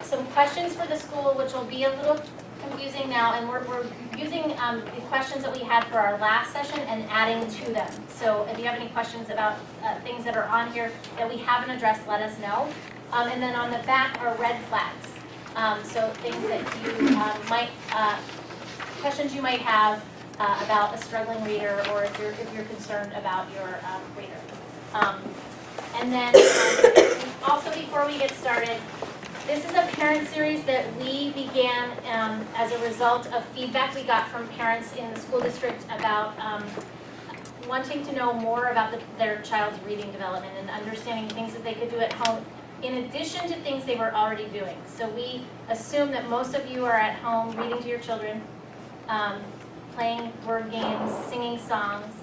some questions for the school, which will be a little confusing now, and we're using the questions that we had for our last session and adding to them. So if you have any questions about things that are on here that we haven't addressed, let us know. And then on the back are red flags. So things that you might, questions you might have about a struggling reader, or if you're concerned about your reader. And then also, before we get started, this is a parent series that we began as a result of feedback we got from parents in the school district about wanting to know more about their child's reading development and understanding things that they could do at home in addition to things they were already doing. So we assume that most of you are at home reading to your children, playing word games, singing songs,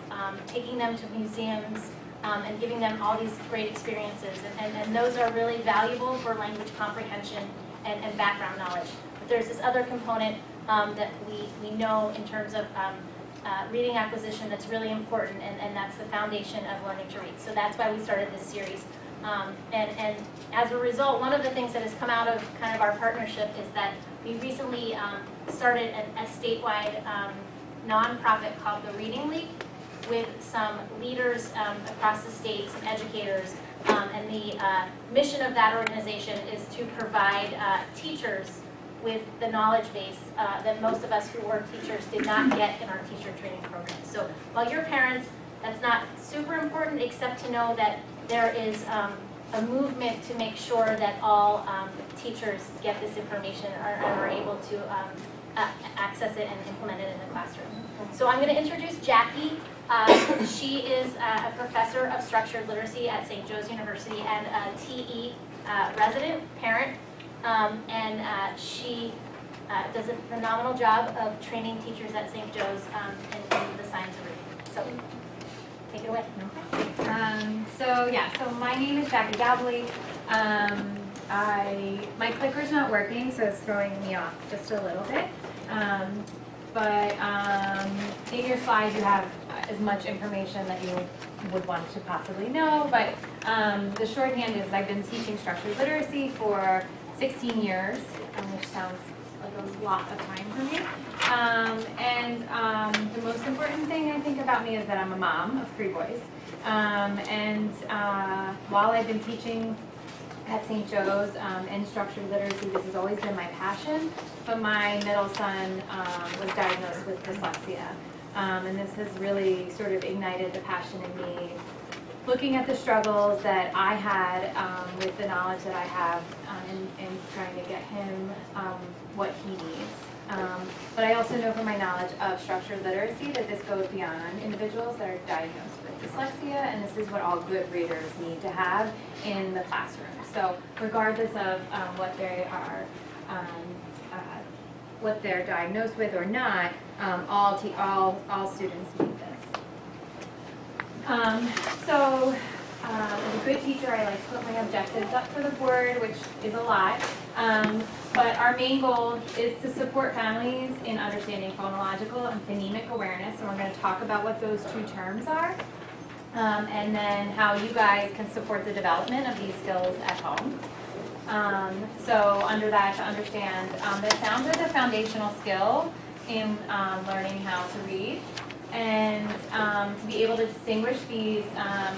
taking them to museums, and giving them all these great experiences. And those are really valuable for language comprehension and background knowledge. But there's this other component that we know in terms of reading acquisition that's really important, and that's the foundation of learning to read. So that's why we started this series. And as a result, one of the things that has come out of kind of our partnership is that we recently started a statewide nonprofit called the Reading League, with some leaders across the state, some educators, and the mission of that organization is to provide teachers with the knowledge base that most of us who work teachers did not get in our teacher training program. So while you're parents, that's not super important, except to know that there is a movement to make sure that all teachers get this information and are able to access it and implement it in the classroom. So I'm going to introduce Jackie. She is a professor of structured literacy at St. Joe's University and a TE resident parent, and she does a phenomenal job of training teachers at St. Joe's in the science of reading. So take it away. So my name is Jaclyn Galbally. My clicker's not working, so it's throwing me off just a little bit. But in your slides you have as much information that you would want to possibly know, but the shorthand is I've been teaching structured literacy for 16 years, which sounds like a lot of time for me. The most important thing I think about me is that I'm a mom of 3 boys. While I've been teaching at St. Joe's and structured literacy, this has always been my passion, but my middle son was diagnosed with dyslexia. And this has really sort of ignited the passion in me, looking at the struggles that I had with the knowledge that I have and trying to get him what he needs. But I also know from my knowledge of structured literacy that this goes beyond individuals that are diagnosed with dyslexia, and this is what all good readers need to have in the classroom. So regardless of what they are, what they're diagnosed with or not, all students need this. As a good teacher, I like to put my objectives up for the board, which is a lot. But our main goal is to support families in understanding phonological and phonemic awareness, and we're going to talk about what those 2 terms are, and then how you guys can support the development of these skills at home. So under that, to understand that sounds is a foundational skill in learning how to read, and to be able to distinguish these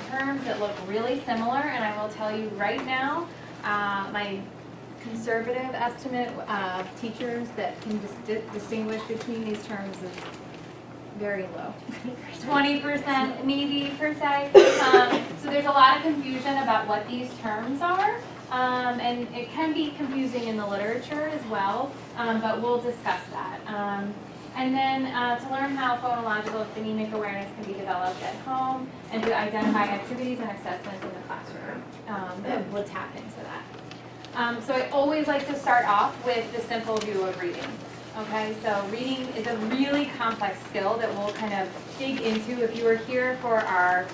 terms that look really similar. And I will tell you right now, my conservative estimate of teachers that can distinguish between these terms is very low. 20% maybe per se. So there's a lot of confusion about what these terms are. And it can be confusing in the literature as well, but we'll discuss that. And then to learn how phonological and phonemic awareness can be developed at home, and to identify activities and assessments in the classroom that will tap into that. So I always like to start off with the simple view of reading. Okay, so reading is a really complex skill that we'll kind of dig into. If you were here for our,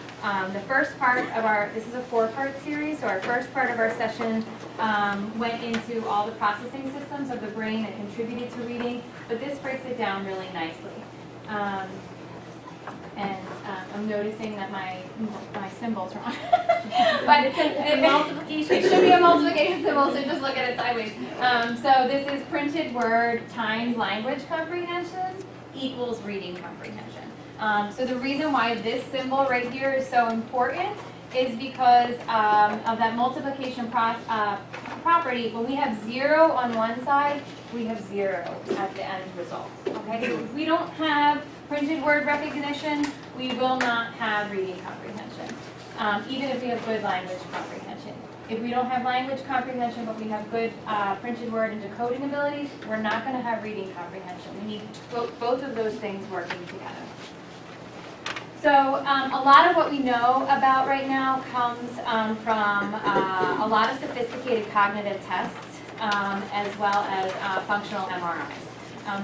the first part of our, this is a 4-part series, so our first part of our session went into all the processing systems of the brain that contributed to reading, but this breaks it down really nicely. And I'm noticing that my symbol's wrong. But It's a multiplication. it should be a multiplication symbol, so just look at it sideways. So this is printed word times language comprehension equals reading comprehension. So the reason why this symbol right here is so important is because of that multiplication property. When we have 0 on one side, we have 0 at the end result. Okay, so if we don't have printed word recognition, we will not have reading comprehension, even if we have good language comprehension. If we don't have language comprehension, but we have good printed word and decoding abilities, we're not going to have reading comprehension. We need both of those things working together. So a lot of what we know about right now comes from a lot of sophisticated cognitive tests, as well as functional MRIs.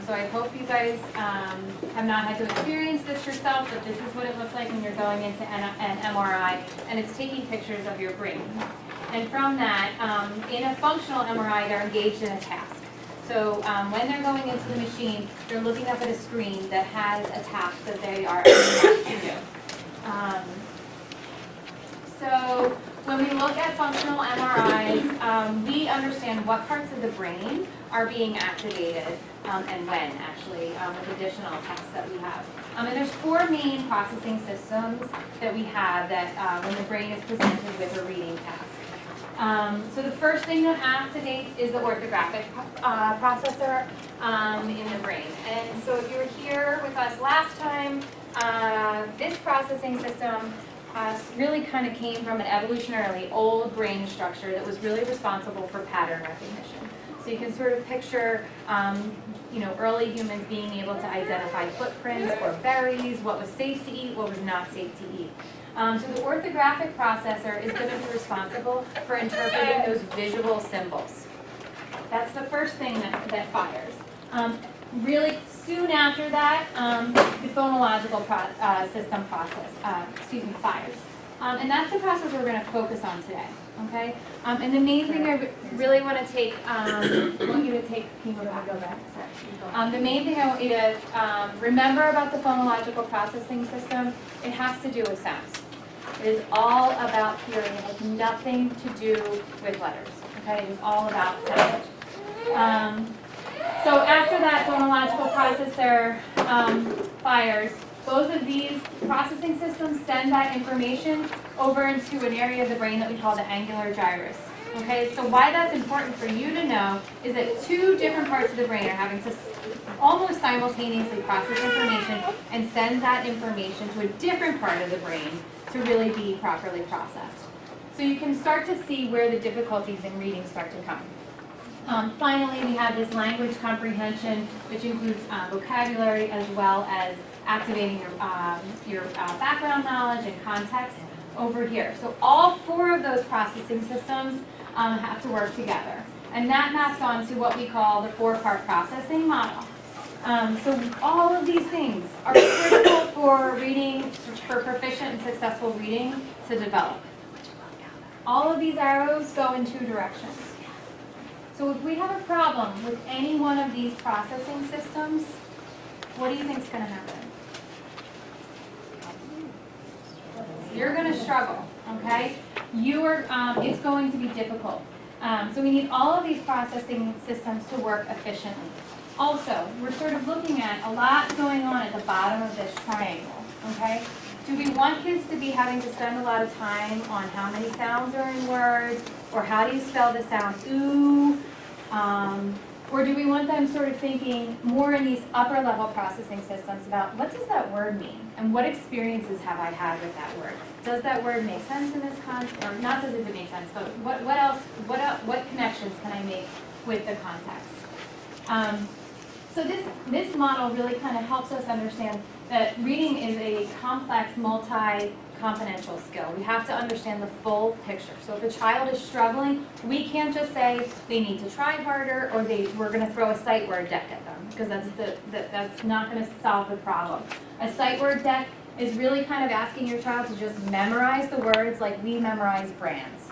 So I hope you guys have not had to experience this yourself, but this is what it looks like when you're going into an MRI, and it's taking pictures of your brain. And from that, in a functional MRI, they're engaged in a task. So when they're going into the machine, they're looking up at a screen that has a task that they are asked to do. So when we look at functional MRIs, we understand what parts of the brain are being activated and when, actually, with additional tests that we have. And there's 4 main processing systems that we have that when the brain is presented with a reading task. So the first thing that activates is the orthographic processor in the brain. And so if you were here with us last time, this processing system really kind of came from an evolutionarily old brain structure that was really responsible for pattern recognition. So you can sort of picture, early humans being able to identify footprints or berries, what was safe to eat, what was not safe to eat. So the orthographic processor is going to be responsible for interpreting those visual symbols. That's the first thing that fires. Really soon after that, the phonological system fires. And that's the process we're going to focus on today. Okay. And the main thing I really want to take, want you to take. Can you go back? Sorry. The main thing I want you to remember about the phonological processing system, it has to do with sounds. It is all about hearing. It has nothing to do with letters. Okay. It is all about sound. So after that phonological processor fires, both of these processing systems send that information over into an area of the brain that we call the angular gyrus. Okay, so why that's important for you to know is that 2 different parts of the brain are having to almost simultaneously process information and send that information to a different part of the brain to really be properly processed. So you can start to see where the difficulties in reading start to come. Finally, we have this language comprehension, which includes vocabulary as well as activating your background knowledge and context over here. So all 4 of those processing systems have to work together. And that maps onto what we call the 4-part processing model. So all of these things are critical for reading, for proficient and successful reading to develop. All of these arrows go in 2 directions. So if we have a problem with any one of these processing systems, what do you think is going to happen? You're going to struggle, okay? It's going to be difficult. So we need all of these processing systems to work efficiently. Also, we're sort of looking at a lot going on at the bottom of this triangle, okay? Do we want kids to be having to spend a lot of time on how many sounds are in words, or how do you spell the sound ooh? Or do we want them sort of thinking more in these upper level processing systems about what does that word mean? And what experiences have I had with that word? Does that word make sense in this context? Or not does it make sense, but what connections can I make with the context? So this model really kind of helps us understand that reading is a complex, multi-componential skill. We have to understand the full picture. So if a child is struggling, we can't just say they need to try harder or we're going to throw a sight word deck at them, because that's not going to solve the problem. A sight word deck is really kind of asking your child to just memorize the words like we memorize brands.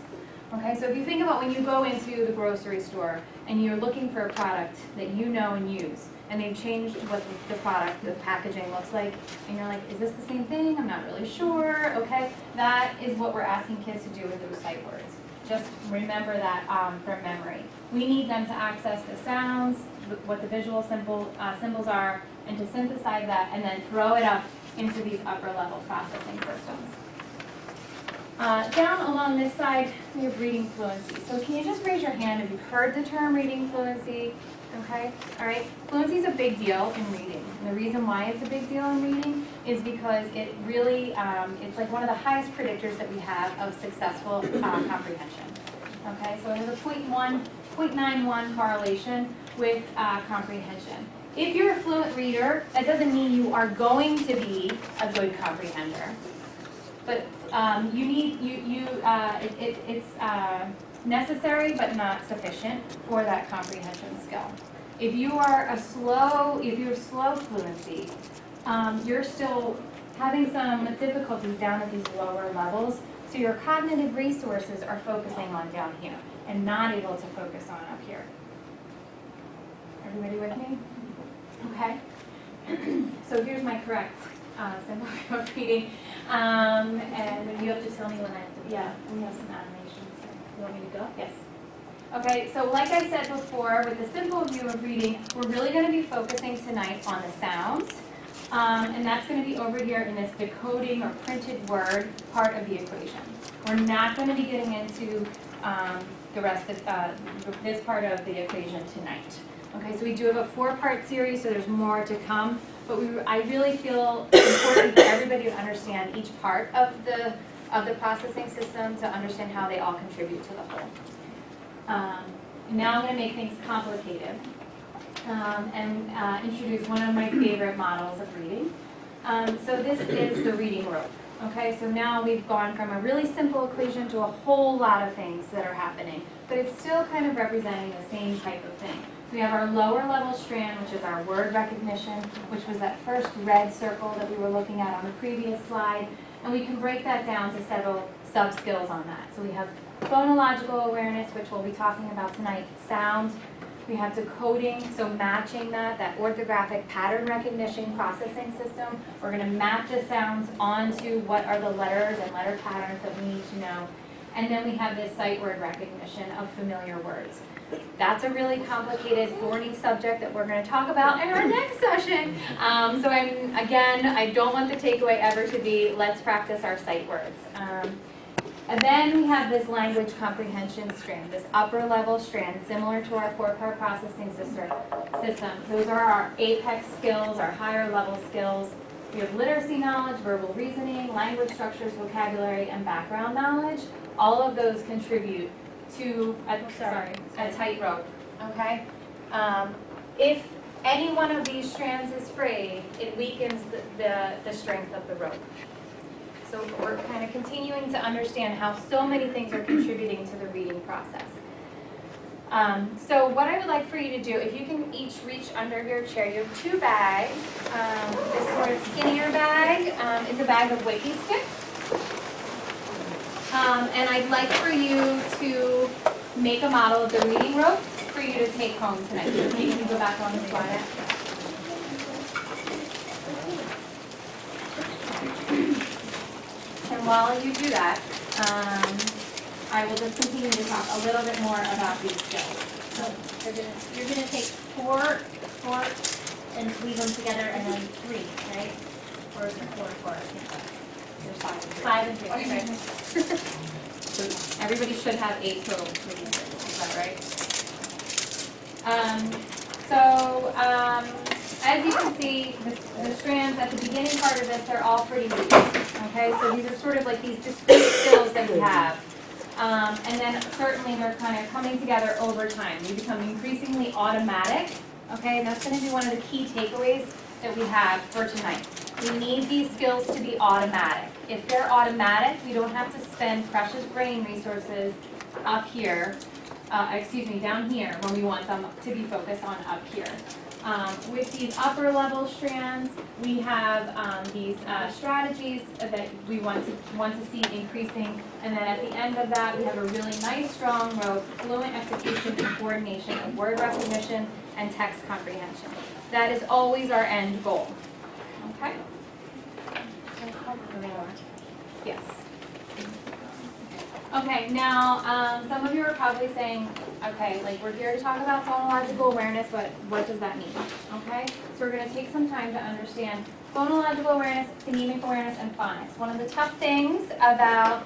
Okay, so if you think about when you go into the grocery store and you're looking for a product that you know and use, and they've changed what the product, the packaging looks like, and you're like, is this the same thing? I'm not really sure, okay? That is what we're asking kids to do with those sight words. Just remember that from memory. We need them to access the sounds, what the visual symbols are, and to synthesize that and then throw it up into these upper level processing systems. Down along this side, we have reading fluency. So can you just raise your hand if you've heard the term reading fluency? Okay, all right. Fluency is a big deal in reading. And the reason why it's a big deal in reading is because it really, it's like one of the highest predictors that we have of successful comprehension. Okay, so it has a 0.91 correlation with comprehension. If you're a fluent reader, that doesn't mean you are going to be a good comprehender. But it's necessary but not sufficient for that comprehension skill. If you're slow fluency, you're still having some difficulties down at these lower levels, so your cognitive resources are focusing on down here and not able to focus on up here. Everybody with me? Okay. So here's my correct symbol of reading. And you have to tell me when I have to, yeah, we have some animations. You want me to go? Yes. Okay, so like I said before, with the simple view of reading, we're really going to be focusing tonight on the sounds. And that's going to be over here in this decoding or printed word part of the equation. We're not going to be getting into the rest of this part of the equation tonight. Okay, so we do have a 4-part series, so there's more to come. But I really feel important for everybody to understand each part of the processing system to understand how they all contribute to the whole. Now I'm going to make things complicated and introduce one of my favorite models of reading. So this is the reading rope. Okay, so now we've gone from a really simple equation to a whole lot of things that are happening, but it's still kind of representing the same type of thing. We have our lower level strand, which is our word recognition, which was that first red circle that we were looking at on the previous slide. And we can break that down to several sub-skills on that. So we have phonological awareness, which we'll be talking about tonight, sound. We have decoding, so matching that orthographic pattern recognition processing system. We're going to map the sounds onto what are the letters and letter patterns that we need to know. And then we have this sight word recognition of familiar words. That's a really complicated, thorny subject that we're going to talk about in our next session. So I don't want the takeaway ever to be, let's practice our sight words. And then we have this language comprehension strand, this upper level strand, similar to our 4-part processing system. Those are our apex skills, our higher level skills. We have literacy knowledge, verbal reasoning, language structures, vocabulary, and background knowledge. All of those contribute to a tightrope, okay? If any one of these strands is frayed, it weakens the strength of the rope. So we're kind of continuing to understand how so many things are contributing to the reading process. So what I would like for you to do, if you can each reach under your chair, you have 2 bags. This sort of skinnier bag is a bag of Wiki sticks. And I'd like for you to make a model of the reading rope for you to take home tonight. So you can go back on the slide. And while you do that, I will just continue to talk a little bit more about these skills. So you're gonna take 4 and weave them together, and then 3, right? Or is it 4? There's 5 and 3. Okay. So everybody should have 8 total reading circles. Is that right? As you can see, the strands at the beginning part of this, they're all pretty weak. Okay, so these are sort of like these discrete skills that we have. And then certainly they're kind of coming together over time. They become increasingly automatic. Okay, and that's going to be one of the key takeaways that we have for tonight. We need these skills to be automatic. If they're automatic, we don't have to spend precious brain resources up here, down here when we want them to be focused on up here. With these upper level strands, we have these strategies that we want to see increasing, and then at the end of that, we have a really nice, strong row, fluent execution and coordination of word recognition and text comprehension. That is always our end goal. Okay? Yes. Okay, now, some of you are probably saying, okay, like we're here to talk about phonological awareness, but what does that mean? Okay, so we're going to take some time to understand phonological awareness, phonemic awareness, and phonics. One of the tough things about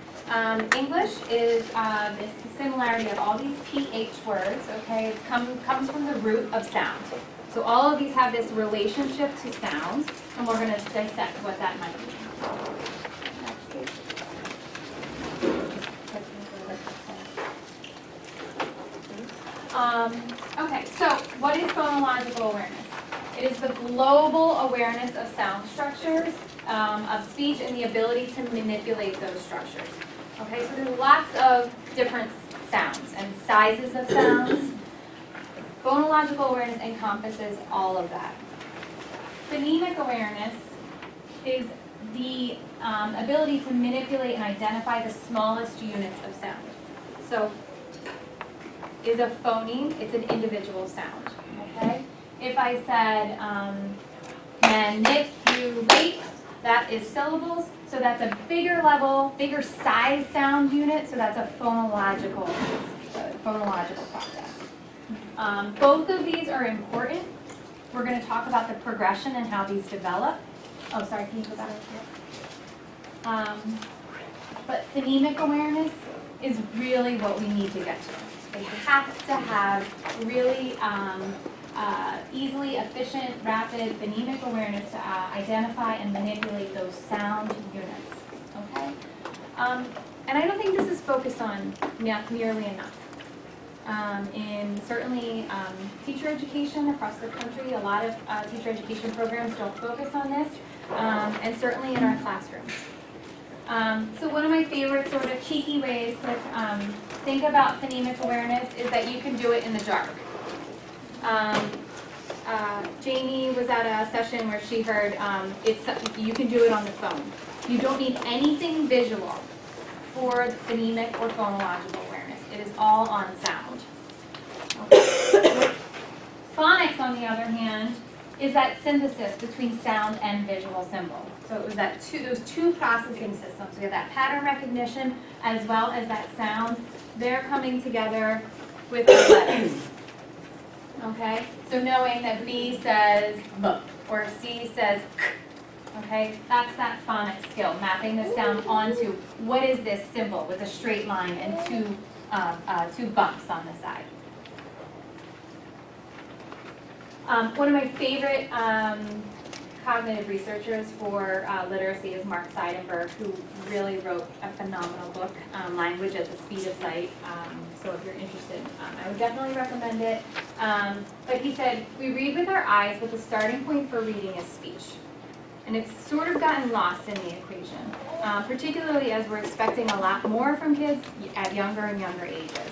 English is this similarity of all these PH words, okay? It comes from the root of sound. So all of these have this relationship to sounds, and we're going to dissect what that might mean. Okay, so what is phonological awareness? It is the global awareness of sound structures, of speech, and the ability to manipulate those structures. Okay, so there's lots of different sounds and sizes of sounds. Phonological awareness encompasses all of that. Phonemic awareness is the ability to manipulate and identify the smallest units of sound. So, is a phoneme, it's an individual sound, okay? If I said manipulate, that is syllables, so that's a bigger level, bigger size sound unit, so that's a phonological process. Both of these are important. We're going to talk about the progression and how these develop. Oh, sorry, can you go back up here? But phonemic awareness is really what we need to get to. They have to have really easily, efficient, rapid phonemic awareness to identify and manipulate those sound units, okay? And I don't think this is focused on nearly enough. Certainly teacher education across the country, a lot of teacher education programs don't focus on this, and certainly in our classrooms. So one of my favorite sort of cheeky ways to think about phonemic awareness is that you can do it in the dark. Jamie was at a session where she heard you can do it on the phone. You don't need anything visual for phonemic or phonological awareness. It is all on sound. Okay. Phonics, on the other hand, is that synthesis between sound and visual symbol. So it was those two processing systems. We have that pattern recognition as well as that sound. They're coming together with the letters. Okay? So knowing that B says B or C says K. Okay? That's that phonic skill, mapping the sound onto what is this symbol with a straight line and two bumps on the side. One of my favorite cognitive researchers for literacy is Mark Seidenberg, who really wrote a phenomenal book, Language at the Speed of Sight. So if you're interested, I would definitely recommend it. But he said, we read with our eyes, but the starting point for reading is speech. And it's sort of gotten lost in the equation, particularly as we're expecting a lot more from kids at younger and younger ages.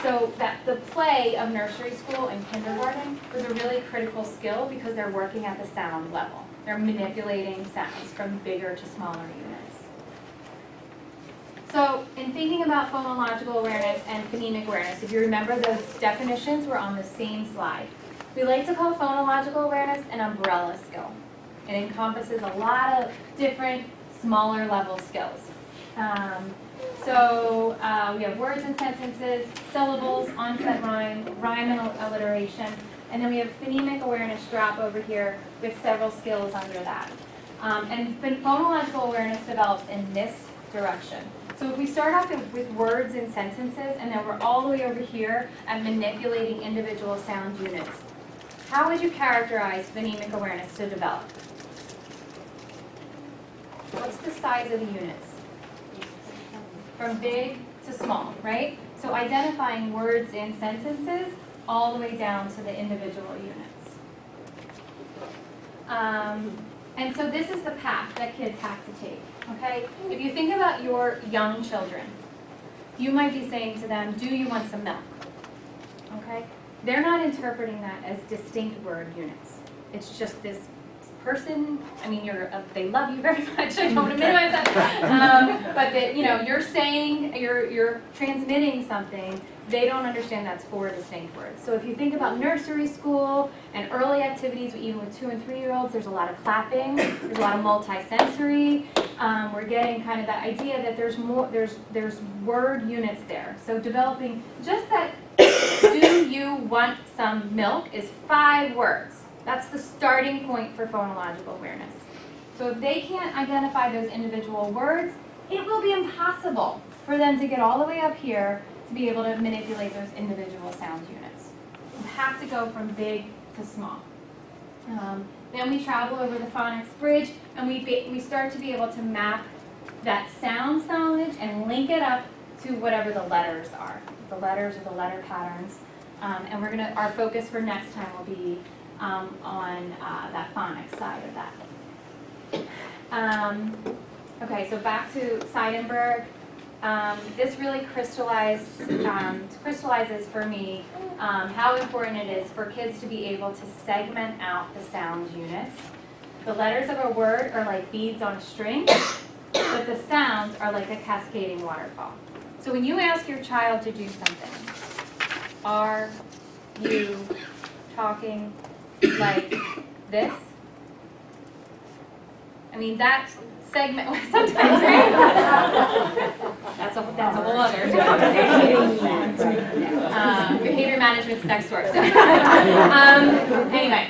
So that the play of nursery school and kindergarten was a really critical skill because they're working at the sound level. They're manipulating sounds from bigger to smaller units. So in thinking about phonological awareness and phonemic awareness, if you remember, those definitions were on the same slide. We like to call phonological awareness an umbrella skill. It encompasses a lot of different smaller level skills. So we have words and sentences, syllables, onset rhyme, rhyme and alliteration, and then we have phonemic awareness drop over here with several skills under that. And phonological awareness develops in this direction. So if we start off with words and sentences, and then we're all the way over here at manipulating individual sound units, how would you characterize phonemic awareness to develop? What's the size of the units? From big to small, right? So identifying words in sentences all the way down to the individual units. And so this is the path that kids have to take, okay? If you think about your young children, you might be saying to them, do you want some milk? Okay? they're not interpreting that as distinct word units. It's just this person, I mean, they love you very much, I don't want to minimize that, but that, you're saying, you're transmitting something, they don't understand that's 4 distinct words. So if you think about nursery school and early activities, even with 2- and 3-year-olds, there's a lot of clapping, there's a lot of multi-sensory. We're getting kind of that idea that there's more, there's word units there. So developing just that, do you want some milk is 5 words. That's the starting point for phonological awareness. So if they can't identify those individual words, it will be impossible for them to get all the way up here to be able to manipulate those individual sound units. You have to go from big to small. Then we travel over the phonics bridge, and we start to be able to map that sound knowledge and link it up to whatever the letters are, the letters or the letter patterns. And our focus for next time will be on that phonics side of that. Okay, so back to Seidenberg. This really crystallizes for me how important it is for kids to be able to segment out the sound units. The letters of a word are like beads on a string, but the sounds are like a cascading waterfall. So when you ask your child to do something, are you talking like this? I mean, that segment, sometimes, right? That's a whole other. Behavior management's next door. So. Anyway,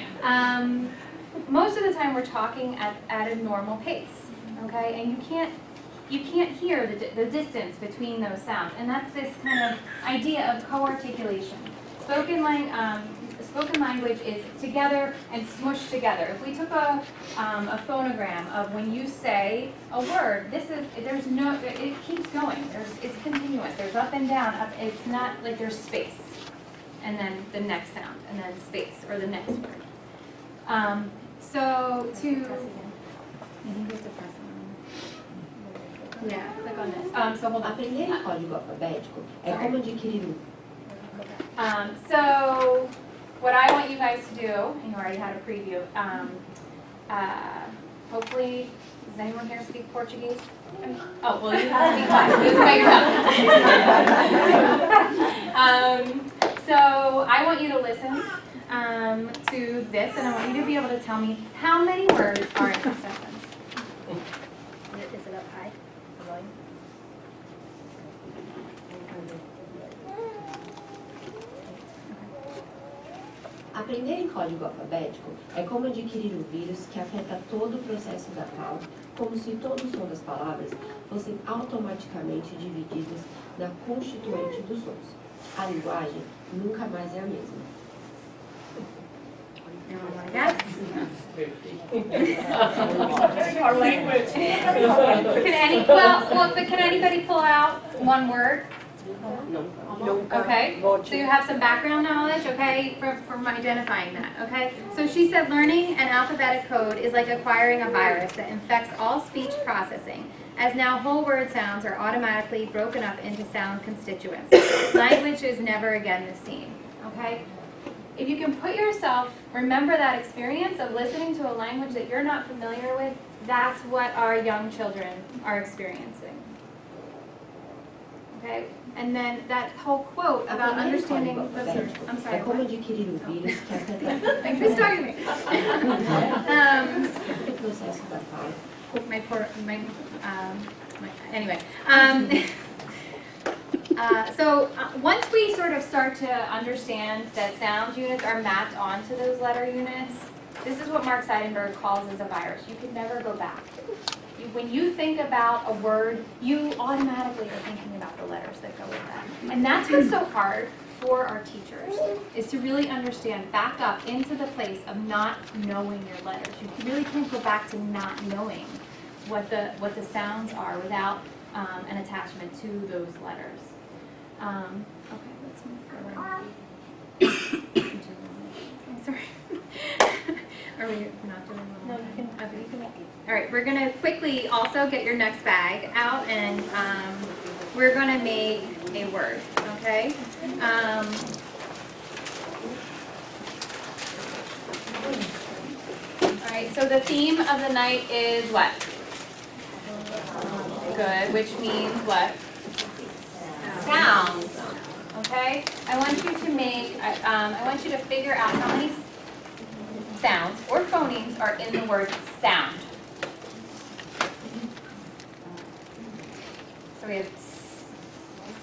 most of the time we're talking at a normal pace, okay? And you can't hear the distance between those sounds. And that's this kind of idea of co-articulation. Spoken language is together and smushed together. If we took a phonogram of when you say a word, it keeps going. It's continuous. There's up and down. It's not like there's space, and then the next sound, and then space, or the next word. Yeah, click on this. So hold on. Aprender o código alfabético é como adquirir So what I want you guys to do, and you already had a preview, hopefully, does anyone here speak Portuguese? Oh, well, you have to be quiet. This is by yourself. So I want you to listen to this, and I want you to be able to tell me how many words are in this sentence. Is it up high? Aprender em código alfabético é como adquirir um vírus que afeta todo o processo da fala, como se todo o som das palavras fossem automaticamente divididos na constituinte dos sons. A linguagem nunca mais é a mesma. Yes? Our language. Can anybody pull out one word? Okay, so you have some background knowledge, okay, from identifying that, okay? So she said learning an alphabetic code is like acquiring a virus that infects all speech processing, as now whole word sounds are automatically broken up into sound constituents. Language is never again the same, okay? If you can put yourself, remember that experience of listening to a language that you're not familiar with, that's what our young children are experiencing. Okay? And then that whole quote about understanding. I'm sorry. É como adquirir um vírus que afeta Thanks for starting me. todo o processo da fala. Anyway. So once we sort of start to understand that sound units are mapped onto those letter units, this is what Mark Seidenberg calls as a virus. You can never go back. When you think about a word, you automatically are thinking about the letters that go with that. And that's what's so hard for our teachers, is to really understand, back up into the place of not knowing your letters. You really can't go back to not knowing what the sounds are without an attachment to those letters. Okay, let's move forward. I'm sorry. Are we not doing one? No, you can. Okay, you can make it. All right, we're going to quickly also get your next bag out, and we're going to make a word, okay? Alright, so the theme of the night is what? Good, which means what? Sounds. Okay? I want you to make, I want you to figure out how many sounds or phonemes are in the word sound. So we have s,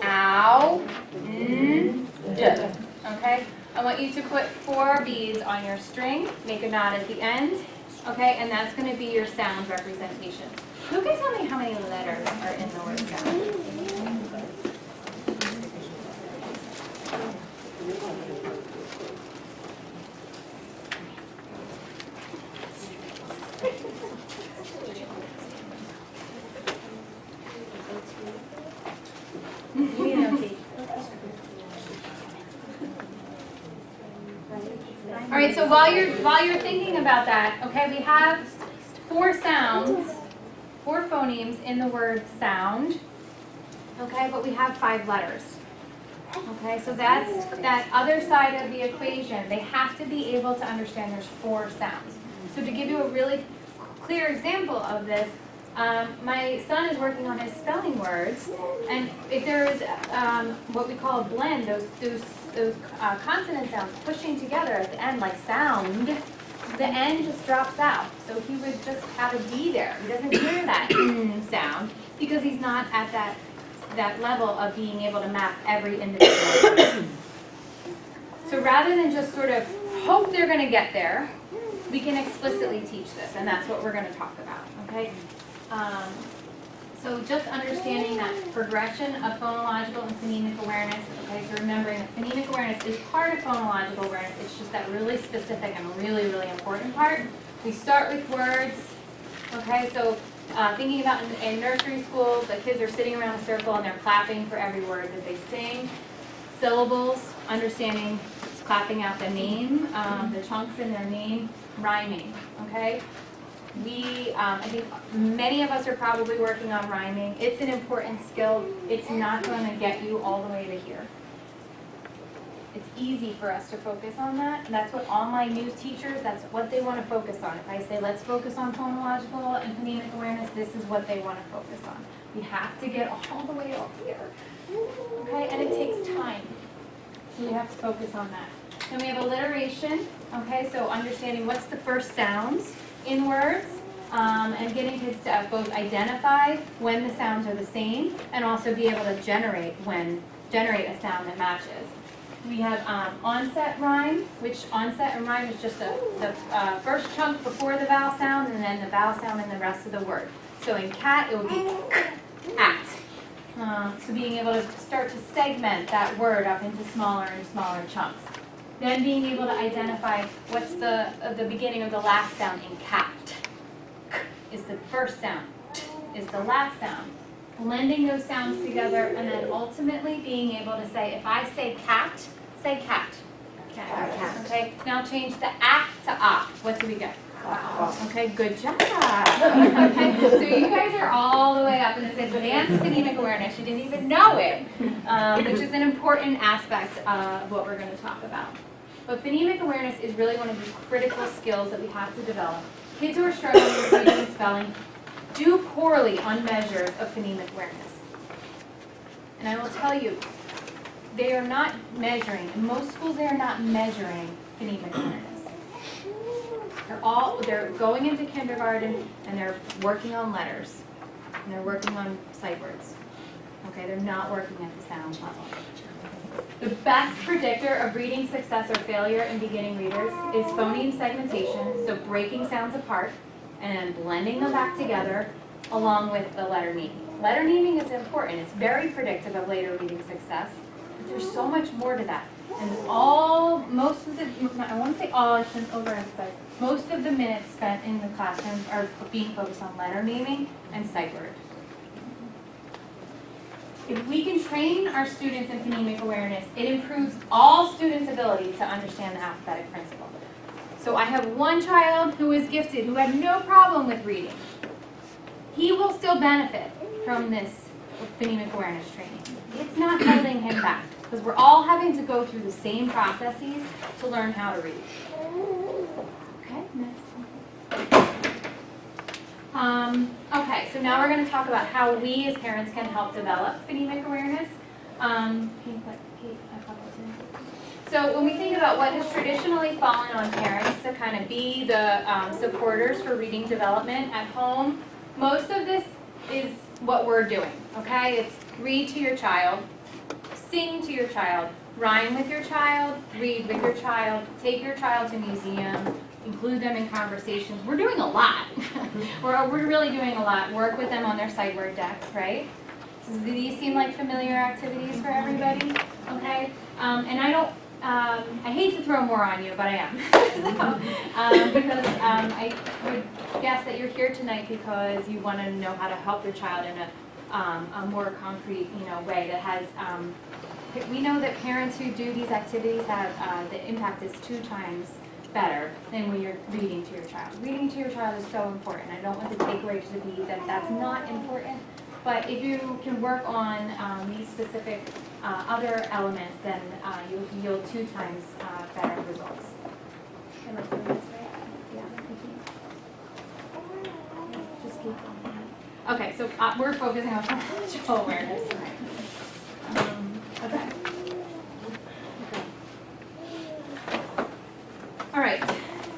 ow, n, d. Okay? I want you to put 4 beads on your string, make a knot at the end, okay? And that's going to be your sound representation. Who can tell me how many letters are in the word sound? All right, so while you're thinking about that, okay, we have 4 sounds, 4 phonemes in the word sound, okay, but we have 5 letters. Okay, so that's that other side of the equation. They have to be able to understand there's 4 sounds. So to give you a really clear example of this, my son is working on his spelling words, and if there is what we call a blend, those consonant sounds pushing together at the end like sound, the N just drops out. So he would just have a D there. He doesn't hear that sound because he's not at that level of being able to map every individual word. So rather than just sort of hope they're going to get there, we can explicitly teach this, and that's what we're going to talk about, okay? So just understanding that progression of phonological and phonemic awareness, okay, so remembering that phonemic awareness is part of phonological awareness, it's just that really specific and really, really important part. We start with words, okay, so thinking about in nursery school, the kids are sitting around a circle and they're clapping for every word that they sing. Syllables, understanding, clapping out the name, the chunks in their name, rhyming, okay? I think many of us are probably working on rhyming. It's an important skill. It's not going to get you all the way to here. It's easy for us to focus on that. And that's what all my new teachers, that's what they want to focus on. If I say, let's focus on phonological and phonemic awareness, this is what they want to focus on. We have to get all the way up here. Okay, and it takes time. So we have to focus on that. Then we have alliteration. Okay, so understanding what's the first sounds in words, and getting kids to both identify when the sounds are the same and also be able to generate a sound that matches. We have onset rhyme, which onset and rhyme is just the first chunk before the vowel sound and then the vowel sound in the rest of the word. So in cat, it would be at. So being able to start to segment that word up into smaller and smaller chunks. Then being able to identify what's the beginning of the last sound in cat. K is the first sound, t is the last sound. Blending those sounds together and then ultimately being able to say, if I say cat, say cat. Cat. Okay, now change the a to ah. What do we get? Okay, good job. Okay, so you guys are all the way up in this advanced phonemic awareness. You didn't even know it, which is an important aspect of what we're going to talk about. But phonemic awareness is really one of these critical skills that we have to develop. Kids who are struggling with reading and spelling do poorly on measures of phonemic awareness. And I will tell you, they are not measuring, in most schools they are not measuring phonemic awareness. They're going into kindergarten and they're working on letters. And they're working on sight words. Okay, they're not working at the sound level. The best predictor of reading success or failure in beginning readers is phoneme segmentation, so breaking sounds apart and blending them back together along with the letter naming. Letter naming is important. It's very predictive of later reading success, but there's so much more to that. And most of the minutes spent in the classroom are being focused on letter naming and sight word. If we can train our students in phonemic awareness, it improves all students' ability to understand the alphabetic principle. So I have one child who is gifted, who had no problem with reading. He will still benefit from this phonemic awareness training. It's not holding him back, because we're all having to go through the same processes to learn how to read. Okay, next one. Okay, so now we're going to talk about how we as parents can help develop phonemic awareness. Can you put Kate, a couple of things? So when we think about what has traditionally fallen on parents to kind of be the supporters for reading development at home, most of this is what we're doing, okay? It's read to your child, sing to your child, rhyme with your child, read with your child, take your child to museums, include them in conversations. We're doing a lot. we're really doing a lot. Work with them on their sight word decks, right? So do these seem like familiar activities for everybody? Okay? And I don't, I hate to throw more on you, but I am. Because I would guess that you're here tonight because you want to know how to help your child in a more concrete, way that has, we know that parents who do these activities have, the impact is 2 times better than when you're reading to your child. Reading to your child is so important. I don't want the takeaway to be that that's not important, but if you can work on these specific other elements, then you'll yield 2 times better results. Am I doing this right? Yeah, just keep going. Okay, so we're focusing on phonological awareness tonight. Okay. All right. Does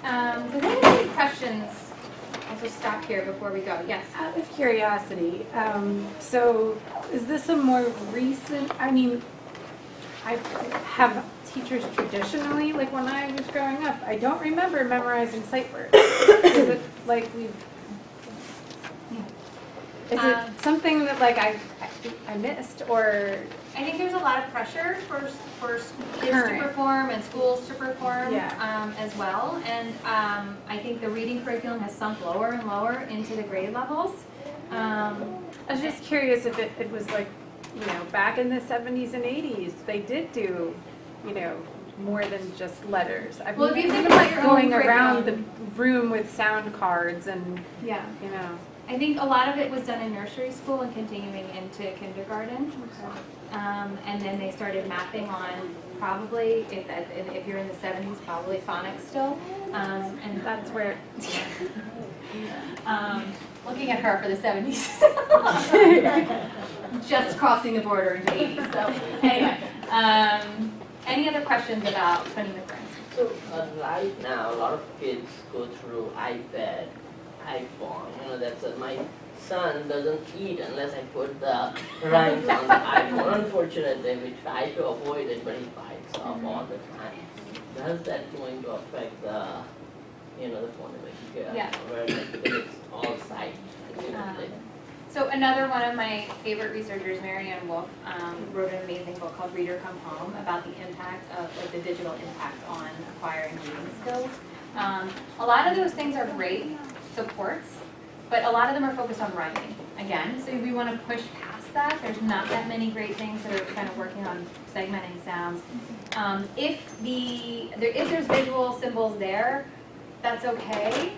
anyone have any questions? I'll just stop here before we go. Yes. Out of curiosity, so is this a more recent, I mean, I have teachers traditionally, like when I was growing up, I don't remember memorizing sight words. Is it like is it something that like I missed, or? I think there's a lot of pressure for kids to Current. perform and schools to perform Yeah. as well. And I think the reading curriculum has sunk lower and lower into the grade levels. I was just curious if it was like, back in the 70s and 80s, they did do, more than just letters. I Well, if you think about your own going around the curriculum. room with sound cards and, Yeah. I I think a lot of it was done in nursery school and continuing into kindergarten. And then they started mapping on probably, if you're in the 70s, probably phonics still. And that's where, looking at her for the 70s. Just crossing the border into 80s. So anyway, any other questions about phonemic awareness? So right now, a lot of kids go through iPad, iPhone. That's my son doesn't eat unless I put the rhymes on the iPhone. Unfortunately, we try to avoid it, but he fights off all the time. Does that going to affect the, the phonemic? Yeah. Where because it's all sight. So another one of my favorite researchers, Marianne Wolf, wrote an amazing book called Reader Come Home about the impact of the digital impact on acquiring reading skills. A lot of those things are great supports, but a lot of them are focused on rhyming again. So we want to push past that. There's not that many great things that are kind of working on segmenting sounds. If there's visual symbols there, that's okay.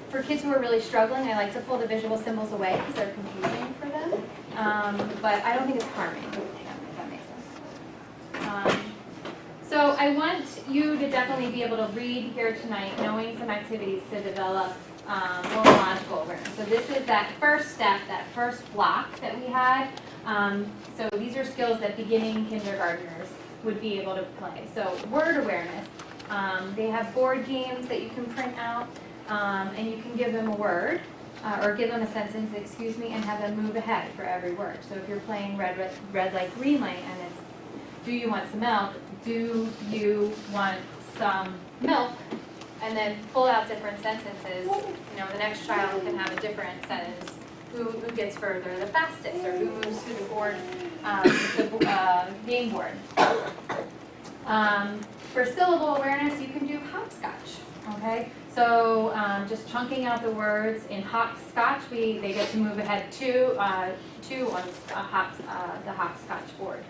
For kids who are really struggling, I like to pull the visual symbols away because they're confusing for them. But I don't think it's harming, if that makes sense. So I want you to definitely be able to read here tonight, knowing some activities to develop phonological awareness. So this is that first step, that first block that we had. So these are skills that beginning kindergartners would be able to play. So word awareness. They have board games that you can print out. And you can give them a word, or give them a sentence, and have them move ahead for every word. So if you're playing red light, green light, and it's, do you want some milk? Do you want some milk? And then pull out different sentences. The next child can have a different sentence. Who gets further the fastest, or who moves to the board, the game board. For syllable awareness, you can do hopscotch. Okay. So just chunking out the words in hopscotch, they get to move ahead two on the hopscotch board.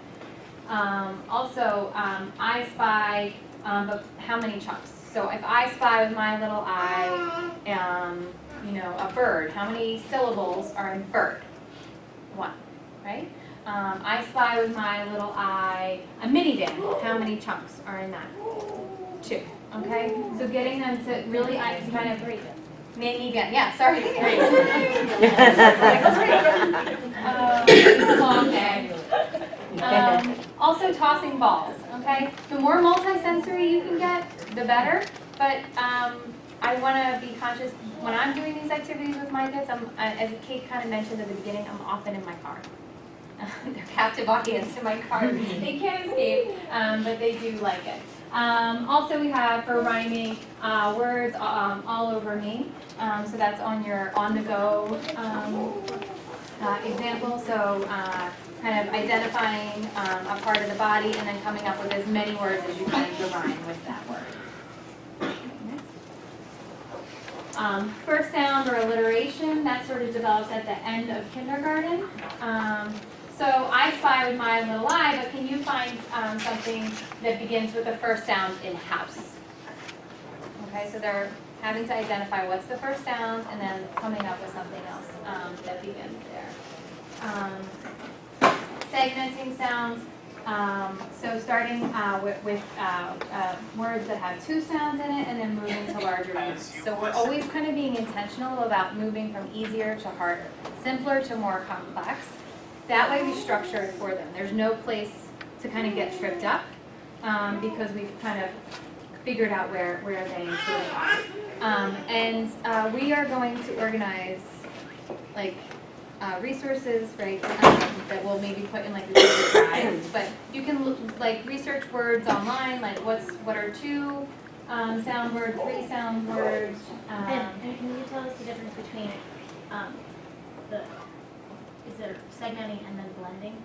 Also, I spy, but how many chunks? So if I spy with my little eye, a bird, how many syllables are in bird? 1, right? I spy with my little eye a minivan, how many chunks are in that? 2. Okay, so getting them to really kind of Name again, yeah, sorry. It's a long day. Also tossing balls, okay? The more multi-sensory you can get, the better, but I want to be conscious when I'm doing these activities with my kids. As Kate kind of mentioned at the beginning, I'm often in my car. They're captive audience in my car. They can't escape, but they do like it. Also, we have for rhyming words all over me. So that's on your on-the-go example. So kind of identifying a part of the body and then coming up with as many words as you can to rhyme with that word. First sound or alliteration, that sort of develops at the end of kindergarten. So I spy with my little eye, but can you find something that begins with the first sound in house? Okay, so they're having to identify what's the first sound and then coming up with something else that begins there. Segmenting sounds. So starting with words that have two sounds in it and then moving to larger groups. So we're always kind of being intentional about moving from easier to harder, simpler to more complex. That way we structure it for them. There's no place to kind of get tripped up because we've kind of figured out where they sort of are. And we are going to organize like resources, right, that we'll maybe put in like the Google Drive, but you can like research words online, like what are two sound words, three sound words. And can you tell us the difference between is it segmenting and then blending?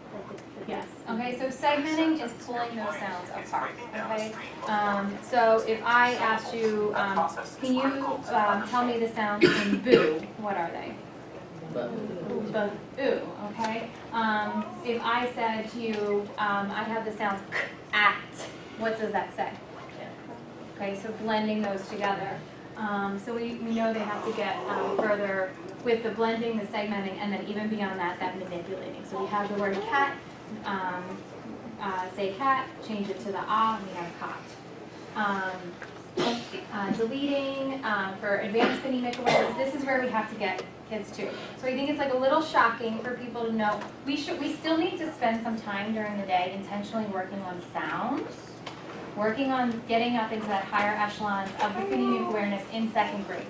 Yes. Okay, so segmenting is pulling those sounds apart. Okay. So if I asked you, can you tell me the sounds in boo? What are they? Boo. Okay. If I said to you, I have the sounds k, at, what does that say? Okay, so blending those together. So we know they have to get further with the blending, the segmenting, and then even beyond that, that manipulating. So we have the word cat, say cat, change it to the ah, and we have cot. Deleting for advanced phonemic awareness, this is where we have to get kids to. So I think it's like a little shocking for people to know. We still need to spend some time during the day intentionally working on sounds, working on getting up into that higher echelons of the phonemic awareness in second grade.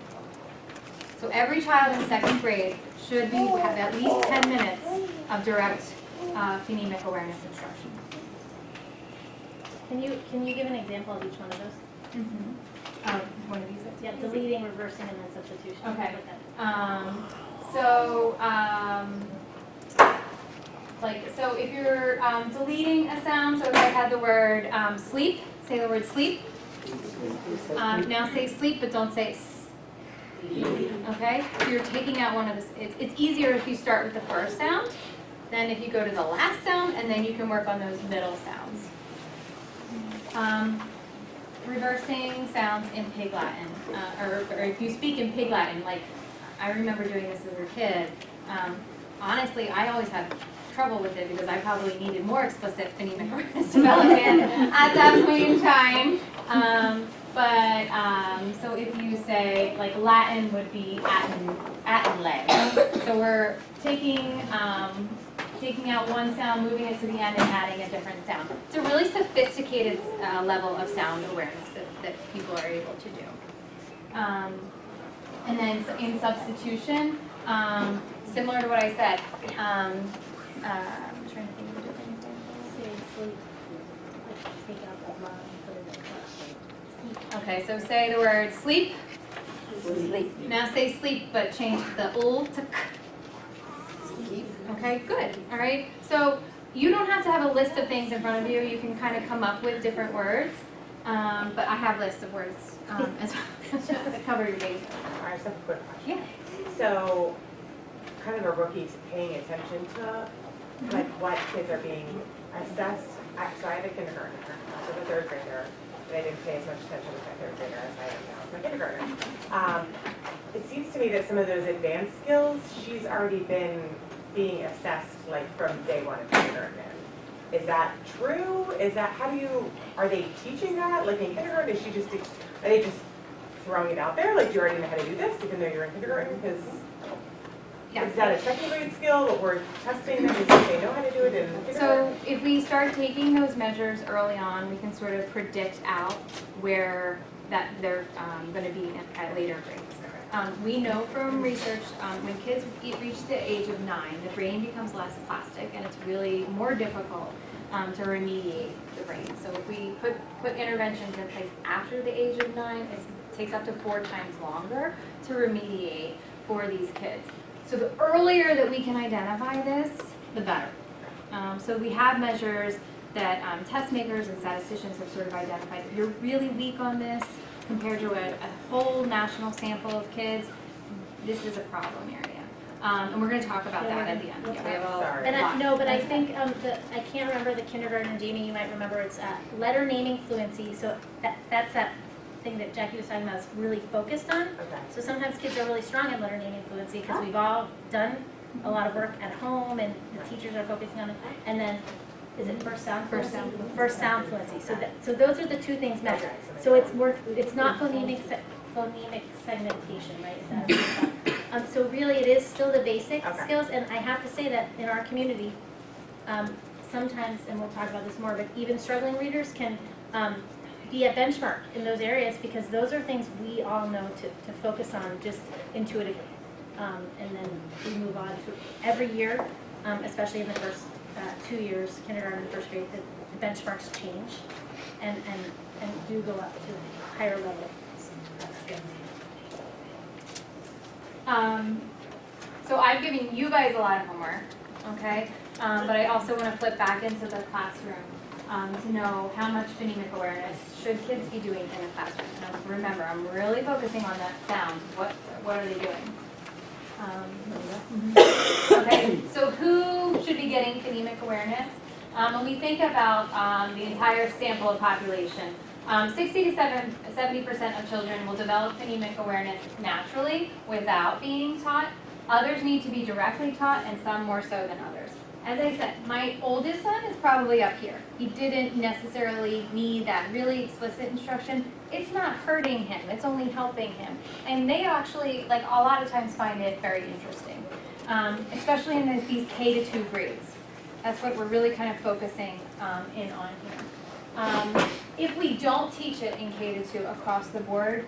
So every child in second grade should have at least 10 minutes of direct phonemic awareness instruction. Can you give an example of each one of those? Mm-hmm. One of these? Yeah, deleting, reversing, and then substitution. Okay. So if you're deleting a sound, so if I had the word sleep, say the word sleep. Now say sleep, but don't say s. Okay? So you're taking out one of the, it's easier if you start with the first sound, than if you go to the last sound, and then you can work on those middle sounds. Reversing sounds in Pig Latin, or if you speak in Pig Latin, like I remember doing this as a kid. Honestly, I always had trouble with it because I probably needed more explicit phonemic awareness development at that point in time. So if you say, like Latin would be atin, so we're taking out one sound, moving it to the end, and adding a different sound. It's a really sophisticated level of sound awareness that people are able to do. And then in substitution, similar to what I said, I'm trying to think of a different example. Say sleep, like take out the line, put it in the Okay, so say the word sleep. Sleep. Now say sleep, but change the ul to k. Okay, good. All right. So you don't have to have a list of things in front of you. You can kind of come up with different words. But I have lists of words as well, just to cover your bases. I just have a quick question. Yeah. So, kind of a rookie's paying attention to like what kids are being assessed. So I have a kindergartner, so the third grader, and I didn't pay as much attention with my third grader as I am now with my kindergartner. It seems to me that some of those advanced skills, she's already been being assessed like from day one of kindergarten. Is that true? Is that, are they teaching that? Like in kindergarten, are they just throwing it out there? Like, do you already know how to do this, even though you're in kindergarten? Because Yeah. is that a second grade skill, but we're testing them to see if they know how to do it in kindergarten? So if we start taking those measures early on, we can sort of predict out where that they're going to be at later grades. We know from research, when kids reach the age of 9, the brain becomes less plastic and it's really more difficult to remediate the brain. So if we put interventions in place after the age of 9, it takes up to 4 times longer to remediate for these kids. So the earlier that we can identify this, the better. So we have measures that test makers and statisticians have sort of identified. If you're really weak on this compared to a whole national sample of kids, this is a problem area. And we're going to talk about that at the end. Yeah, we have a Sorry. lot. But I think I can't remember the kindergarten. Gina, you might remember. It's letter naming fluency. So that's that thing that Jackie was talking about. Is really focused on. Okay. So sometimes kids are really strong in letter naming fluency because we've all done a lot of work at home and the teachers are focusing on it. And then, is it first sound fluency? First sound fluency. So those are the two things measured. So it's not phonemic segmentation, right? Is that what so really it is still the basic skills, and I have to say that in our community, sometimes, and we'll talk about this more, but even struggling readers can be a benchmark in those areas because those are things we all know to focus on just intuitively. And then we move on to every year, especially in the first 2 years, kindergarten and first grade, the benchmarks change and do go up to higher levels of skills. So I've given you guys a lot of homework, okay? But I also want to flip back into the classroom to know how much phonemic awareness should kids be doing in the classroom. Now, remember, I'm really focusing on that sound. What are they doing? Okay, so who should be getting phonemic awareness? When we think about the entire sample of population, 60 to 70% of children will develop phonemic awareness naturally without being taught. Others need to be directly taught, and some more so than others. As I said, my oldest son is probably up here. He didn't necessarily need that really explicit instruction. It's not hurting him, it's only helping him. And they actually, like, a lot of times find it very interesting, especially in these K-2 grades. That's what we're really kind of focusing in on here. If we don't teach it in K-2 across the board,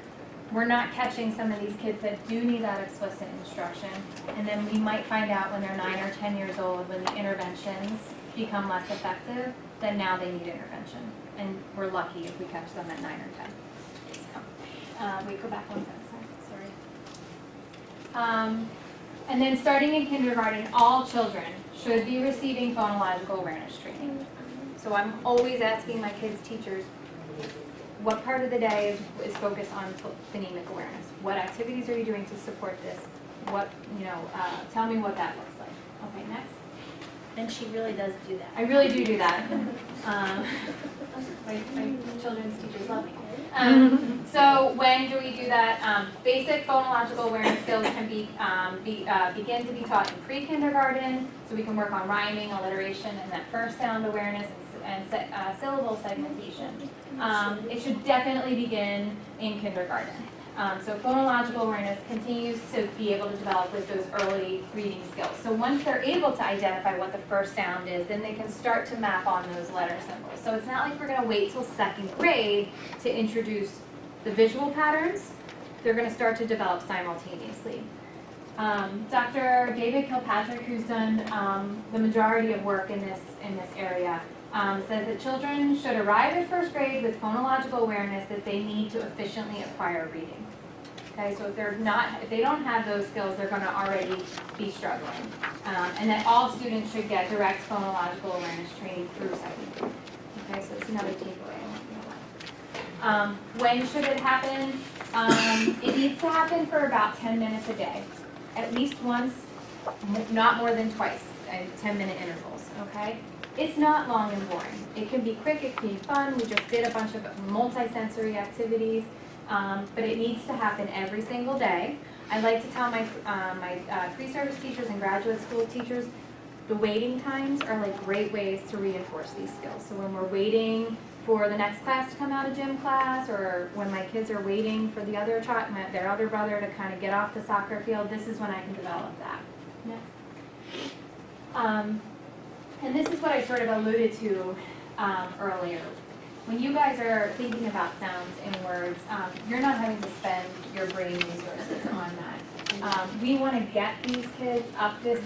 we're not catching some of these kids that do need that explicit instruction. And then we might find out when they're 9 or 10 years old, when the interventions become less effective, then now they need intervention. And we're lucky if we catch them at 9 or 10. So, wait, go back one second, sorry. And then starting in kindergarten, all children should be receiving phonological awareness training. So I'm always asking my kids' teachers, what part of the day is focused on phonemic awareness? What activities are you doing to support this? What, tell me what that looks like. Okay, next. And she really does do that. I really do that. My children's teachers love me. So when do we do that? Basic phonological awareness skills can begin to be taught in pre-kindergarten, so we can work on rhyming, alliteration, and that first sound awareness and syllable segmentation. It should definitely begin in kindergarten. So phonological awareness continues to be able to develop with those early reading skills. So once they're able to identify what the first sound is, then they can start to map on those letter symbols. So it's not like we're going to wait till second grade to introduce the visual patterns. They're going to start to develop simultaneously. Dr. David Kilpatrick, who's done the majority of work in this area, says that children should arrive at first grade with phonological awareness that they need to efficiently acquire reading. Okay, so if they don't have those skills, they're going to already be struggling. And that all students should get direct phonological awareness training through second grade. Okay, so it's another takeaway. When should it happen? It needs to happen for about 10 minutes a day. At least once, not more than twice, in 10-minute intervals, okay? It's not long and boring. It can be quick, it can be fun. We just did a bunch of multi-sensory activities, but it needs to happen every single day. I like to tell my pre-service teachers and graduate school teachers, the waiting times are like great ways to reinforce these skills. So when we're waiting for the next class to come out of gym class, or when my kids are waiting for their other brother to kind of get off the soccer field, this is when I can develop that. Next. And this is what I sort of alluded to earlier. When you guys are thinking about sounds in words, you're not having to spend your brain resources on that. We want to get these kids up this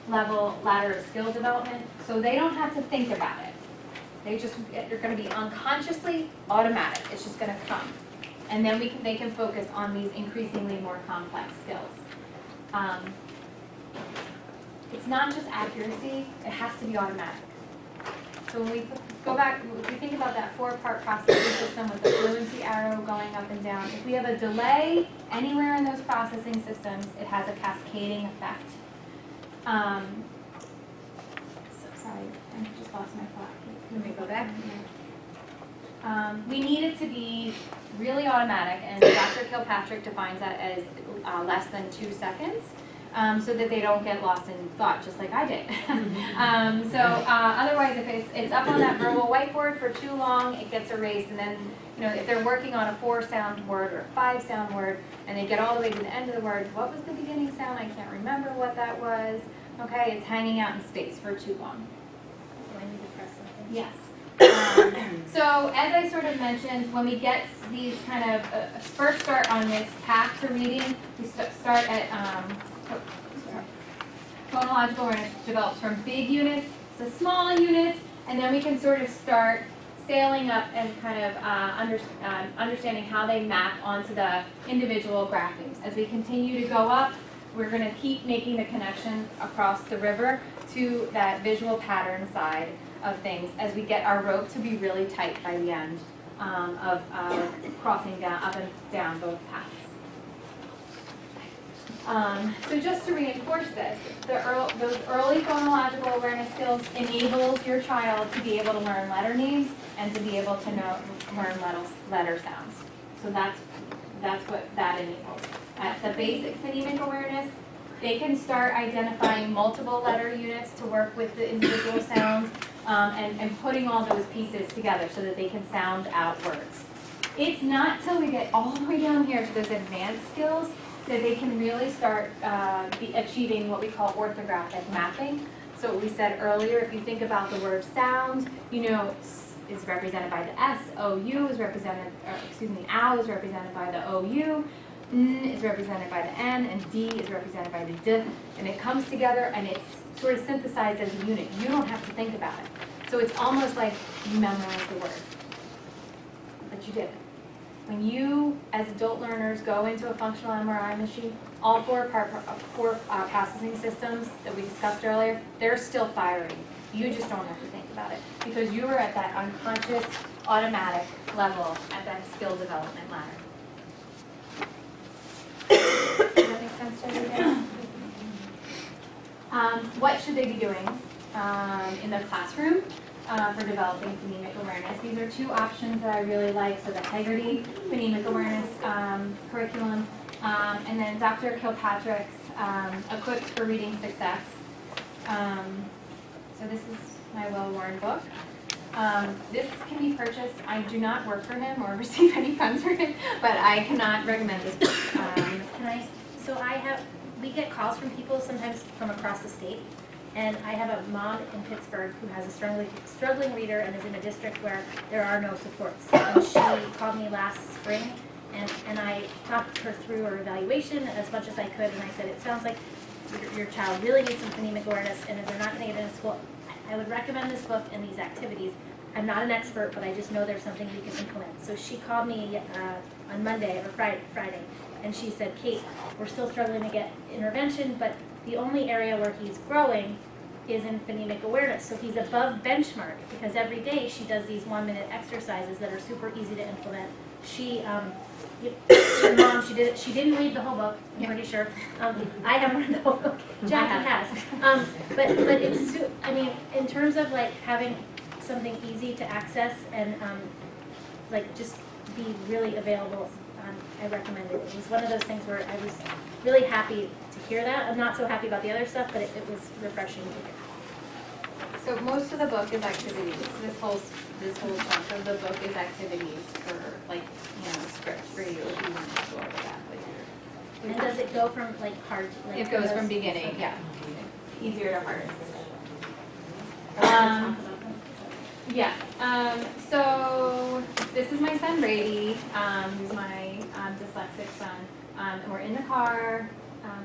ladder of skill development so they don't have to think about it. They're going to be unconsciously automatic. It's just going to come. And then they can focus on these increasingly more complex skills. It's not just accuracy, it has to be automatic. So when we go back, if we think about that 4-part processing system with the fluency arrow going up and down, if we have a delay anywhere in those processing systems, it has a cascading effect. Sorry, I just lost my thought. Can we go back? We need it to be really automatic, and Dr. Kilpatrick defines that as less than 2 seconds. So that they don't get lost in thought, just like I did. Otherwise, if it's up on that verbal whiteboard for too long, it gets erased. And then, if they're working on a 4-sound word or a 5-sound word, and they get all the way to the end of the word, what was the beginning sound? I can't remember what that was. Okay, it's hanging out in space for too long. Do I need to press something? Yes. So as I sort of mentioned, when we get these kind of first start on this path to reading, we start at phonological awareness develops from big units to small units, and then we can sort of start sailing up and kind of understanding how they map onto the individual graphics. As we continue to go up, we're going to keep making the connection across the river to that visual pattern side of things as we get our rope to be really tight by the end of crossing down, up and down both paths. So just to reinforce this, those early phonological awareness skills enables your child to be able to learn letter names and to be able to learn letter sounds. So that's what that enables. At the basic phonemic awareness, they can start identifying multiple letter units to work with the individual sounds and putting all those pieces together so that they can sound out words. It's not till we get all the way down here to those advanced skills that they can really start achieving what we call orthographic mapping. So what we said earlier, if you think about the word sound, is represented by the S, OU is represented, ow is represented by the OU, N is represented by the N, and D is represented by the D, and it comes together and it's sort of synthesized as a unit. You don't have to think about it. So it's almost like you memorize the word, but you didn't. When you, as adult learners, go into a functional MRI machine, all four processing systems that we discussed earlier, they're still firing. You just don't have to think about it because you are at that unconscious, automatic level at that skill development ladder. Does that make sense to everybody? What should they be doing in the classroom for developing phonemic awareness? These are 2 options that I really like. So the Hegarty phonemic awareness curriculum, and then Dr. Kilpatrick's Equipped for Reading Success. So this is my well-worn book. This can be purchased. I do not work for him or receive any funds for him, but I cannot recommend this book. We get calls from people sometimes from across the state, and I have a mom in Pittsburgh who has a struggling reader and is in a district where there are no supports. And she called me last spring, and I talked her through her evaluation as much as I could, and I said, it sounds like your child really needs some phonemic awareness, and if they're not going to get into school, I would recommend this book and these activities. I'm not an expert, but I just know there's something we can implement. So she called me on Monday or Friday, and she said, Kate, we're still struggling to get intervention, but the only area where he's growing is in phonemic awareness. So he's above benchmark because every day she does these 1-minute exercises that are super easy to implement. Her mom, she didn't read the whole book, I'm pretty sure. I haven't read the whole book. Jackie has. But it's, in terms of like having something easy to access and just be really available, I recommend it. It was one of those things where I was really happy to hear that. I'm not so happy about the other stuff, but it was refreshing to hear. So most of the book is activities. This whole chunk of the book is activities for like, script for you if you want to go over that later. And does it go from like hard to like? It goes from those- beginning, yeah. Easier to hardest. Yeah, so this is my son Brady, who's my dyslexic son. And we're in the car.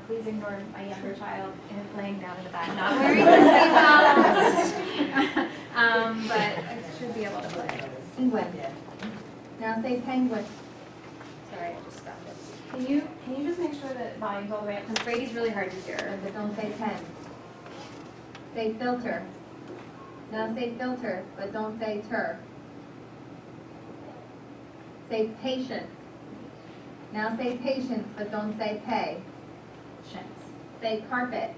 Please ignore my younger child laying down in the back, not wearing the seatbelt. But I should be able to play. Penguin. Now say penguin. Sorry, I just stopped it. Can you just make sure that volume's all the way up? Because Brady's really hard to hear. But don't say pen. Say filter. Now say filter, but don't say ter. Say patient. Now say patience, but don't say pay. Shins. Say carpet.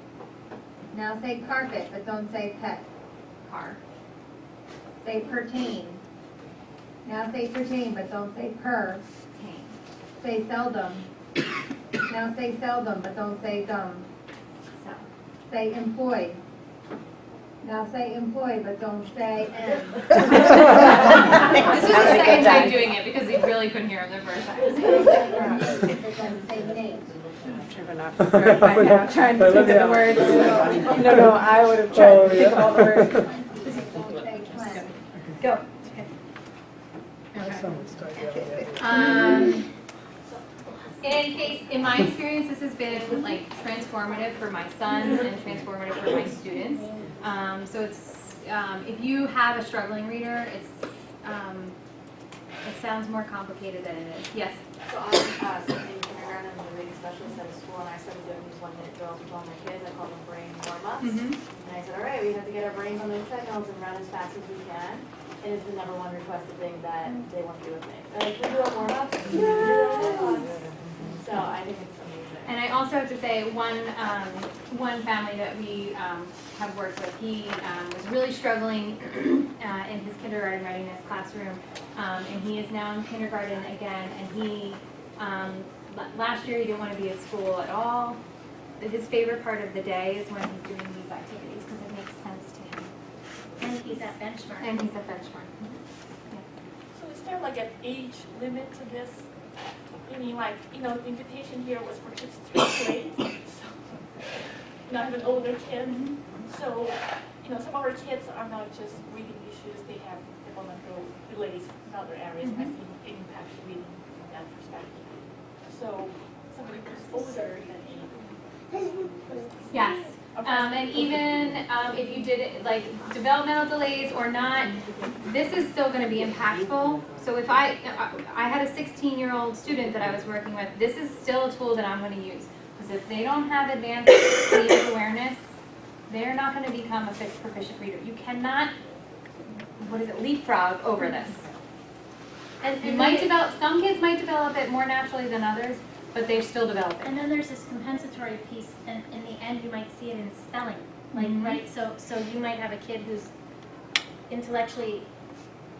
Now say carpet, but don't say pet. Car. Say pertain. Now say pertain, but don't say per. Tame. Say seldom. Now say seldom, but don't say dumb. So. Say employed. Now say employed, but don't say end. This was the second time doing it because we really couldn't hear him the first time. It doesn't say name. Trying to think of the words. No, I would have tried to think of all the words. Don't say clan. Go. In any case, in my experience, this has been like transformative for my son and transformative for my students. So it's if you have a struggling reader, it sounds more complicated than it is. Yes. So I'm in kindergarten, I'm a reading specialist at a school, and I started doing these 1-minute drills with all my kids. I call them brain warm-ups. Mm-hmm. And I said, all right, we have to get our brains on those treadmills and run as fast as we can. And it's the number one requested thing that they want to do with me. They're like, can we do a warm-up? So I think it's amazing. And I also have to say, one family that we have worked with, he was really struggling in his kindergarten readiness classroom, and he is now in kindergarten again, and he, last year he didn't want to be at school at all. His favorite part of the day is when he's doing these activities, because it makes sense to him. And he's at benchmark. And he's a benchmark. So is there like an age limit to this? I mean, like, the invitation here was for kids 3rd grade, so not even older kids. So, some of our kids are not just reading issues, they have developmental delays in other areas. I think it impacts reading from that perspective. So, somebody who's older than 8. Yes. And even if you did it like developmental delays or not, this is still going to be impactful. So if I had a 16-year-old student that I was working with, this is still a tool that I'm going to use. Because if they don't have advanced reading awareness, they're not going to become a proficient reader. You cannot, leapfrog over this. And You might develop, some kids might develop it more naturally than others, but they're still developing. And then there's this compensatory piece, and in the end, you might see it in spelling, like, right? So you might have a kid who's intellectually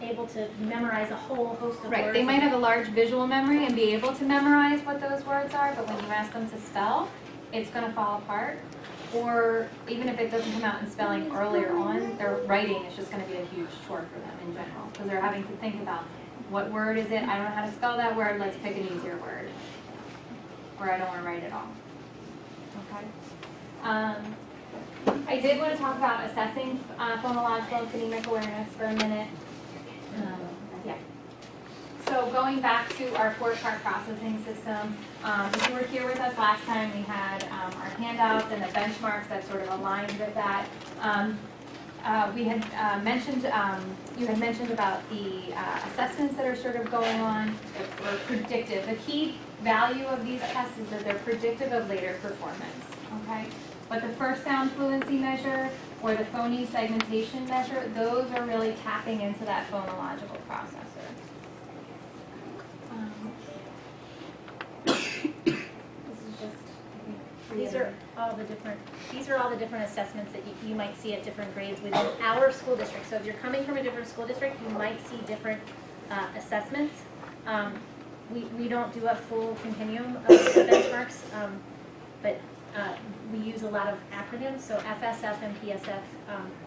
able to memorize a whole host of words. Right, they might have a large visual memory and be able to memorize what those words are, but when you ask them to spell, it's going to fall apart. Or even if it doesn't come out in spelling earlier on, their writing is just going to be a huge chore for them in general, because they're having to think about what word is it, I don't know how to spell that word, let's pick an easier word. Or I don't want to write at all. Okay. I did want to talk about assessing phonological and phonemic awareness for a minute. Yeah. So going back to our 4-part processing system, if you were here with us last time, we had our handouts and the benchmarks that sort of aligned with that. We had mentioned, you had mentioned about the assessments that are sort of going on, or predictive. The key value of these tests is that they're predictive of later performance, okay? But the first sound fluency measure or the phony segmentation measure, those are really tapping into that phonological processor. This is just, These are all the different assessments that you might see at different grades within our school district. So if you're coming from a different school district, you might see different assessments. We don't do a full continuum of benchmarks, but we use a lot of acronyms. So FSF and PSF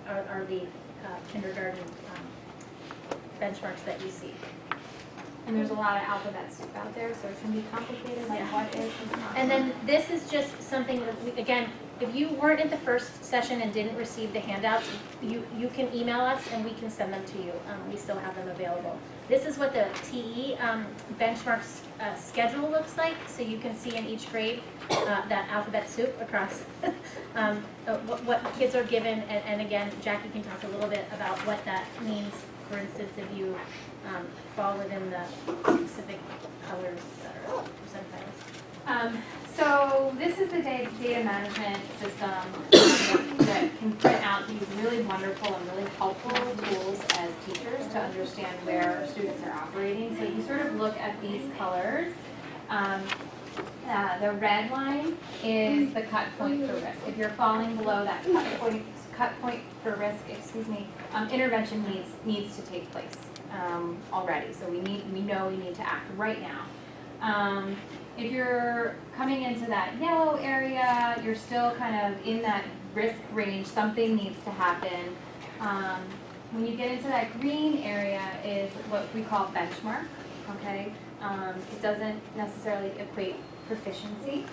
are the kindergarten benchmarks that you see. And there's a lot of alphabet soup out there, so it can be complicated, like Yeah. what is and not. And then this is just something that, again, if you weren't at the first session and didn't receive the handouts, you can email us and we can send them to you. We still have them available. This is what the TE benchmarks schedule looks like, so you can see in each grade that alphabet soup across what kids are given, and again, Jackie can talk a little bit about what that means. For instance, if you fall within the specific colors that are percentiles. So this is the data management system that can print out these really wonderful and really helpful tools as teachers to understand where students are operating. So you sort of look at these colors. The red line is the cut point for risk. If you're falling below that cut point for risk, intervention needs to take place already. So we know we need to act right now. If you're coming into that yellow area, you're still kind of in that risk range, something needs to happen. When you get into that green area is what we call benchmark, okay? It doesn't necessarily equate proficiency.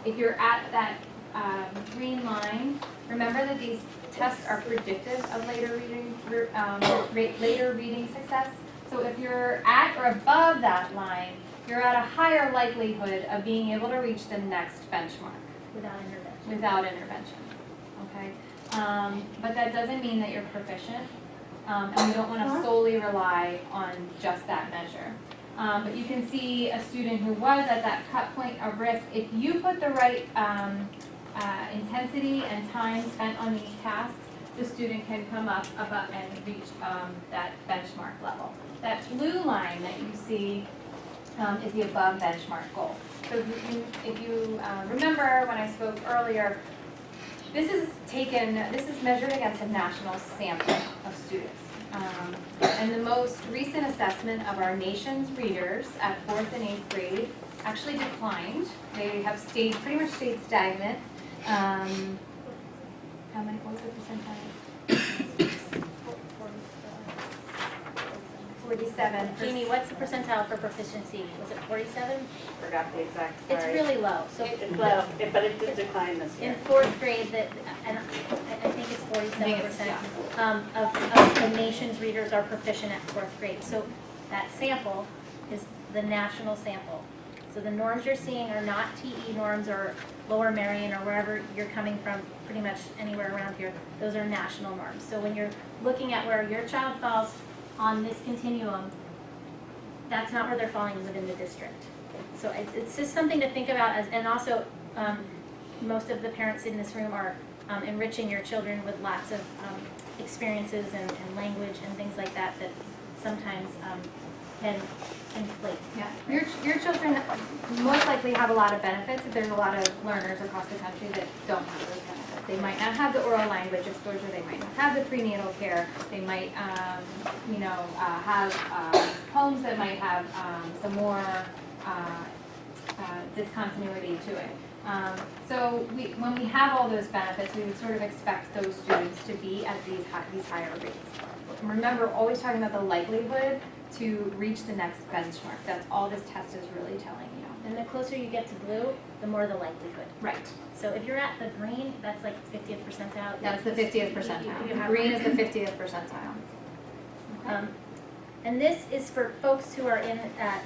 If you're at that green line, remember that these tests are predictive of later reading success. So if you're at or above that line, you're at a higher likelihood of being able to reach the next benchmark without intervention. Okay, but that doesn't mean that you're proficient, and we don't want to solely rely on just that measure. But you can see a student who was at that cut point of risk. If you put the right intensity and time spent on these tasks, the student can come up above and reach that benchmark level. That blue line that you see is the above benchmark goal. So if you remember when I spoke earlier, this is measured against a national sample of students. And the most recent assessment of our nation's readers at 4th and 8th grade actually declined. They have pretty much stayed stagnant. How many, what was the percentile? 47. Jeannie, what's the percentile for proficiency? Was it 47? Forgot the exact, It's sorry. really low. So It's low, but it did decline this year. in 4th grade, and I think it's 47% of the nation's readers are proficient at 4th grade. So that sample is the national sample. So the norms you're seeing are not TE norms or Lower Merion or wherever you're coming from, pretty much anywhere around here. Those are national norms. So when you're looking at where your child falls on this continuum, that's not where they're falling within the district. So it's just something to think about, and also most of the parents in this room are enriching your children with lots of experiences and language and things like that that sometimes can inflate. Yeah, your children most likely have a lot of benefits. There's a lot of learners across the country that don't have those benefits. They might not have the oral language exposure. They might not have the prenatal care. They might, have homes that might have some more discontinuity to it. So when we have all those benefits, we would sort of expect those students to be at these higher rates. Remember, we're always talking about the likelihood to reach the next benchmark. That's all this test is really telling you. And the closer you get to blue, the more the likelihood. Right. So if you're at the green, that's like 50th percentile. That's the 50th percentile. You have- Green is the 50th percentile. And this is for folks who are in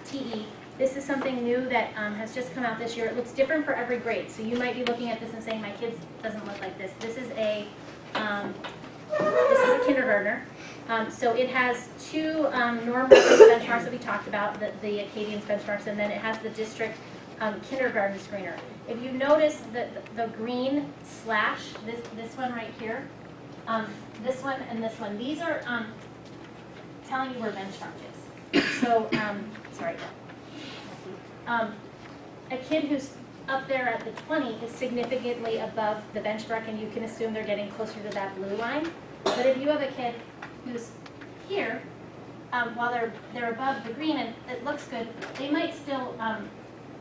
TE. This is something new that has just come out this year. It looks different for every grade. So you might be looking at this and saying, my kid doesn't look like this. This is a kindergartner. So it has two norm reference benchmarks that we talked about, the Acadians benchmarks, and then it has the district kindergarten screener. If you notice the green slash, this one right here, this one and this one, these are telling you where benchmark is. So, sorry. A kid who's up there at the 20 is significantly above the benchmark, and you can assume they're getting closer to that blue line. But if you have a kid who's here, while they're above the green and it looks good, they might still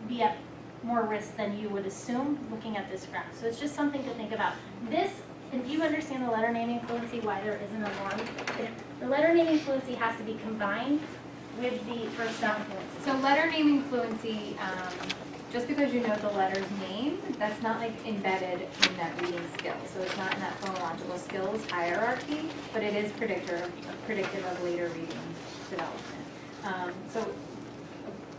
be at more risk than you would assume looking at this graph. So it's just something to think about. This And do you understand the letter naming fluency, why there isn't a norm? The letter naming fluency has to be combined with the first sound fluency. So letter naming fluency, just because you know the letter's name, that's not like embedded in that reading skill. So it's not in that phonological skills hierarchy, but it is predictive of later reading development. So,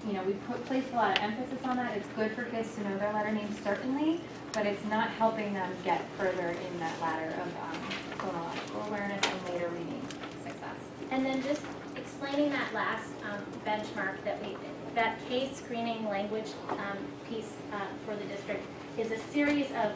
you know, we place a lot of emphasis on that. It's good for kids to know their letter names, certainly, but it's not helping them get further in that ladder of phonological awareness and later reading success. And then just explaining that last benchmark that case screening language piece for the district is a series of,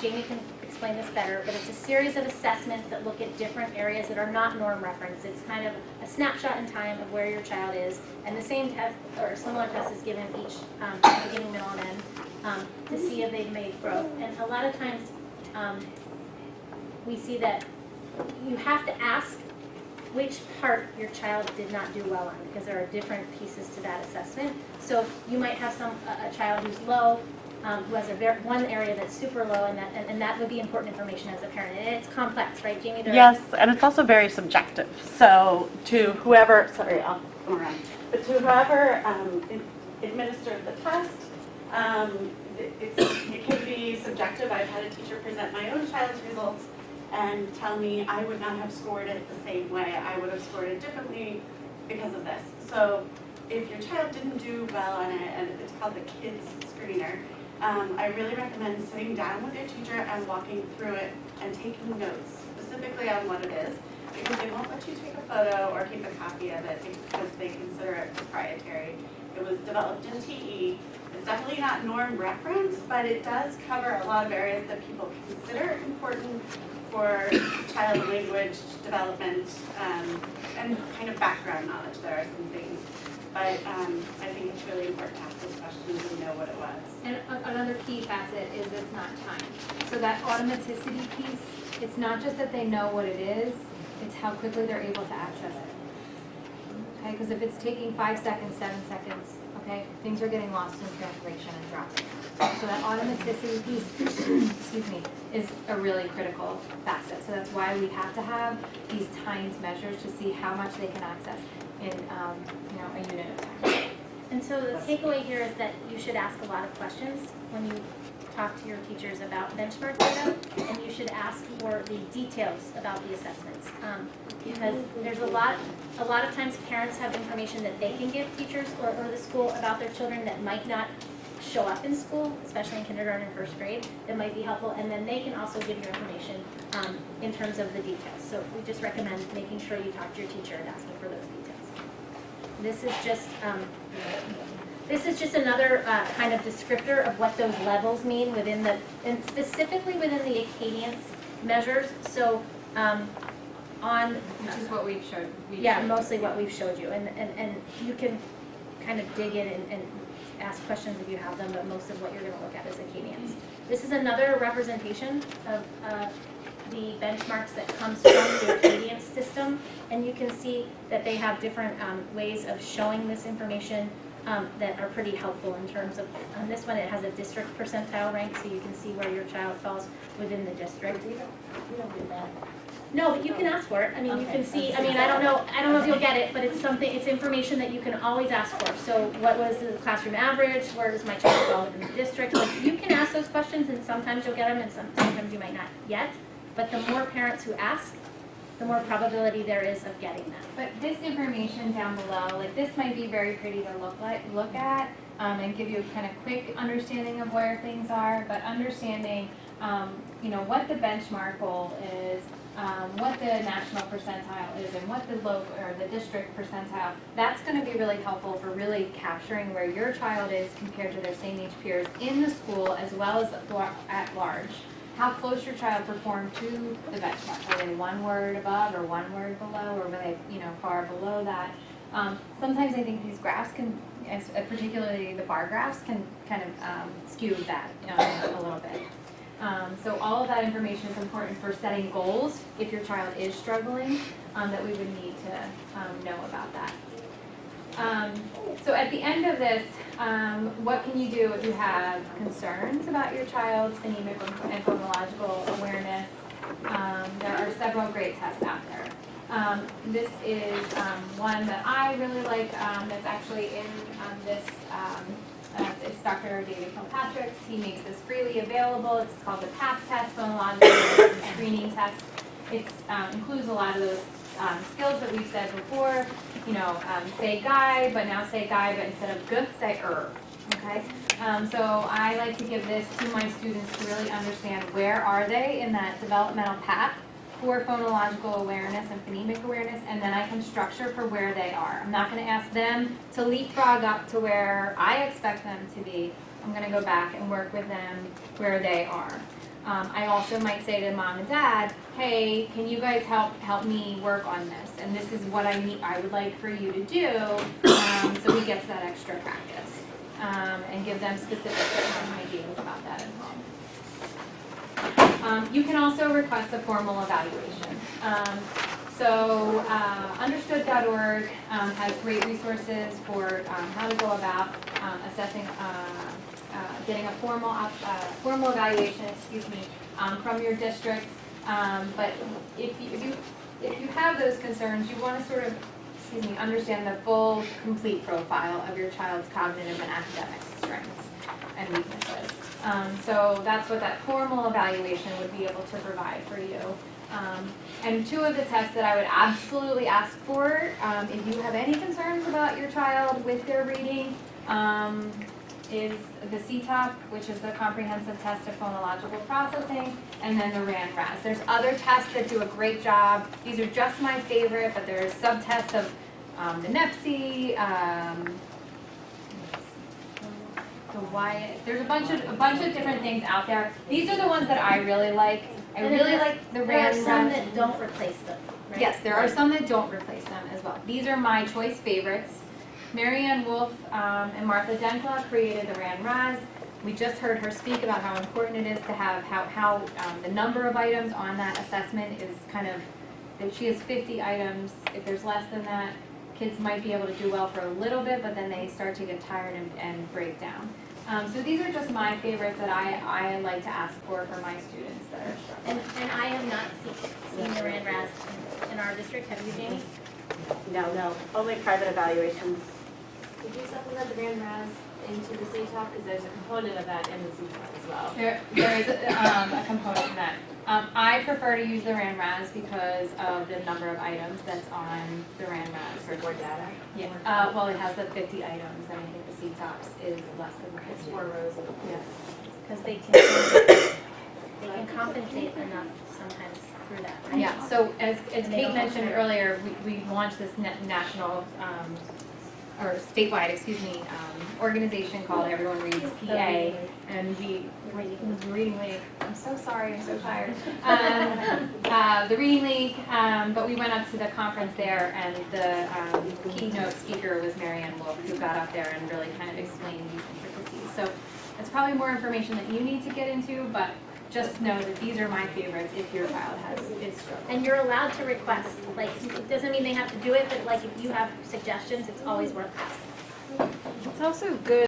Jamie can explain this better, but it's a series of assessments that look at different areas that are not norm referenced. It's kind of a snapshot in time of where your child is, and the same test or similar test is given each beginning, middle, and end to see if they've made growth. And a lot of times we see that you have to ask which part your child did not do well on, because there are different pieces to that assessment. So you might have a child who's low, who has one area that's super low, and that would be important information as a parent. And it's complex, right, Jamie? Yes, and it's also very subjective. So to whoever, sorry, I'll come around, but to whoever administered the test, it can be subjective. I've had a teacher present my own child's results and tell me I would not have scored it the same way. I would have scored it differently because of this. So if your child didn't do well on it, and it's called the kids screener, I really recommend sitting down with your teacher and walking through it and taking notes specifically on what it is, because they won't let you take a photo or keep a copy of it because they consider it proprietary. It was developed in TE. It's definitely not norm reference, but it does cover a lot of areas that people consider important for child language development and kind of background knowledge. There are some things, but I think it's really important to ask those questions and know what it was. And another key facet is it's not time. So that automaticity piece, it's not just that they know what it is, it's how quickly they're able to access it. Okay, because if it's taking 5 seconds, 7 seconds, okay, things are getting lost in translation and dropping. So that automaticity piece, excuse me, is a really critical facet. So that's why we have to have these timed measures to see how much they can access in a unit of time. And so the takeaway here is that you should ask a lot of questions when you talk to your teachers about benchmark data, and you should ask for the details about the assessments. Because there's a lot of times parents have information that they can give teachers or the school about their children that might not show up in school, especially in kindergarten and first grade, that might be helpful, and then they can also give you information in terms of the details. So we just recommend making sure you talk to your teacher and asking for those details. This is just another kind of descriptor of what those levels mean and specifically within the Acadience measures. So Which is what we've showed. Mostly what we've showed you, and you can kind of dig in and ask questions if you have them, but most of what you're going to look at is Acadience. This is another representation of the benchmarks that comes from the Acadience system, and you can see that they have different ways of showing this information that are pretty helpful in terms of, on this one it has a district percentile rank, so you can see where your child falls within the district. We don't do that. No, but you can ask for it. I mean, you can see, I mean, I don't know if you'll get it, but it's information that you can always ask for. So what was the classroom average? Where does my child fall within the district? Like, you can ask those questions, and sometimes you'll get them, and sometimes you might not yet. But the more parents who ask, the more probability there is of getting that. But this information down below, like this might be very pretty to look at and give you a kind of quick understanding of where things are, but understanding what the benchmark goal is, what the national percentile is, and what the local or the district percentile, that's going to be really helpful for really capturing where your child is compared to their same age peers in the school as well as at large. How close your child performed to the benchmark. Were they one word above or one word below, or were they far below that? Sometimes I think these graphs can, particularly the bar graphs, can kind of skew that a little bit. So all of that information is important for setting goals if your child is struggling, that we would need to know about that. So at the end of this, what can you do if you have concerns about your child's phonemic and phonological awareness? There are several great tests out there. This is one that I really like that's actually in this, it's Dr. David Kilpatrick's. He makes this freely available. It's called the PASS test, Phonological Screening Test. It includes a lot of those skills that we've said before, you know, say guy, but now say guy, but instead of good, say okay? So I like to give this to my students to really understand where are they in that developmental path for phonological awareness and phonemic awareness, and then I can structure for where they are. I'm not going to ask them to leapfrog up to where I expect them to be. I'm going to go back and work with them where they are. I also might say to mom and dad, hey, can you guys help me work on this? And this is what I would like for you to do, so we get to that extra practice, and give them specific ideas about that at home. You can also request a formal evaluation. So understood.org has great resources for how to go about assessing, getting a formal evaluation, from your district. But if you have those concerns, you want to sort of, understand the full, complete profile of your child's cognitive and academic strengths and weaknesses. So that's what that formal evaluation would be able to provide for you. And two of the tests that I would absolutely ask for, if you have any concerns about your child with their reading, is the CTOP, which is the Comprehensive Test of Phonological Processing, and then the RAND-RAS. There's other tests that do a great job. These are just my favorite, but there's subtests of the NEPSI, the Wyatt. There's a bunch of different things out there. These are the ones that I really like. I really like the RAND-RAS. There are some that don't replace them, right? Yes, there are some that don't replace them as well. These are my choice favorites. Marianne Wolf and Martha Denkla created the RAND-RAS. We just heard her speak about how important it is to have how the number of items on that assessment is kind of, that she has 50 items. If there's less than that, kids might be able to do well for a little bit, but then they start to get tired and break down. So these are just my favorites that I like to ask for my students that are struggling. And I have not seen the RAND-RAS in our district. Have you, Jamie? No, only private evaluations. Could you supplement the RAND-RAS into the CTOP, because there's a component of that in the CTOP as well? There is a component of that. I prefer to use the RAND-RAS because of the number of items that's on the RAND-RAS. For more data? Yeah, well, it has the 50 items, and I think the CTOPS is less than 50. It's 4 rows of, Because they can compensate enough sometimes through that, right? Yeah, so as And they Kate don't mentioned compare. earlier, we launched this national, or statewide, organization called Everyone Reads PA, and the Reading League, I'm so sorry, I'm so tired. The Reading League, but we went up to the conference there, and the keynote speaker was Marianne Wolf, who got up there and really kind of explained these intricacies. So it's probably more information that you need to get into, but just know that these are my favorites if your child is struggling. And you're allowed to request, like, it doesn't mean they have to do it, but like if you have suggestions, it's always worth asking. It's also good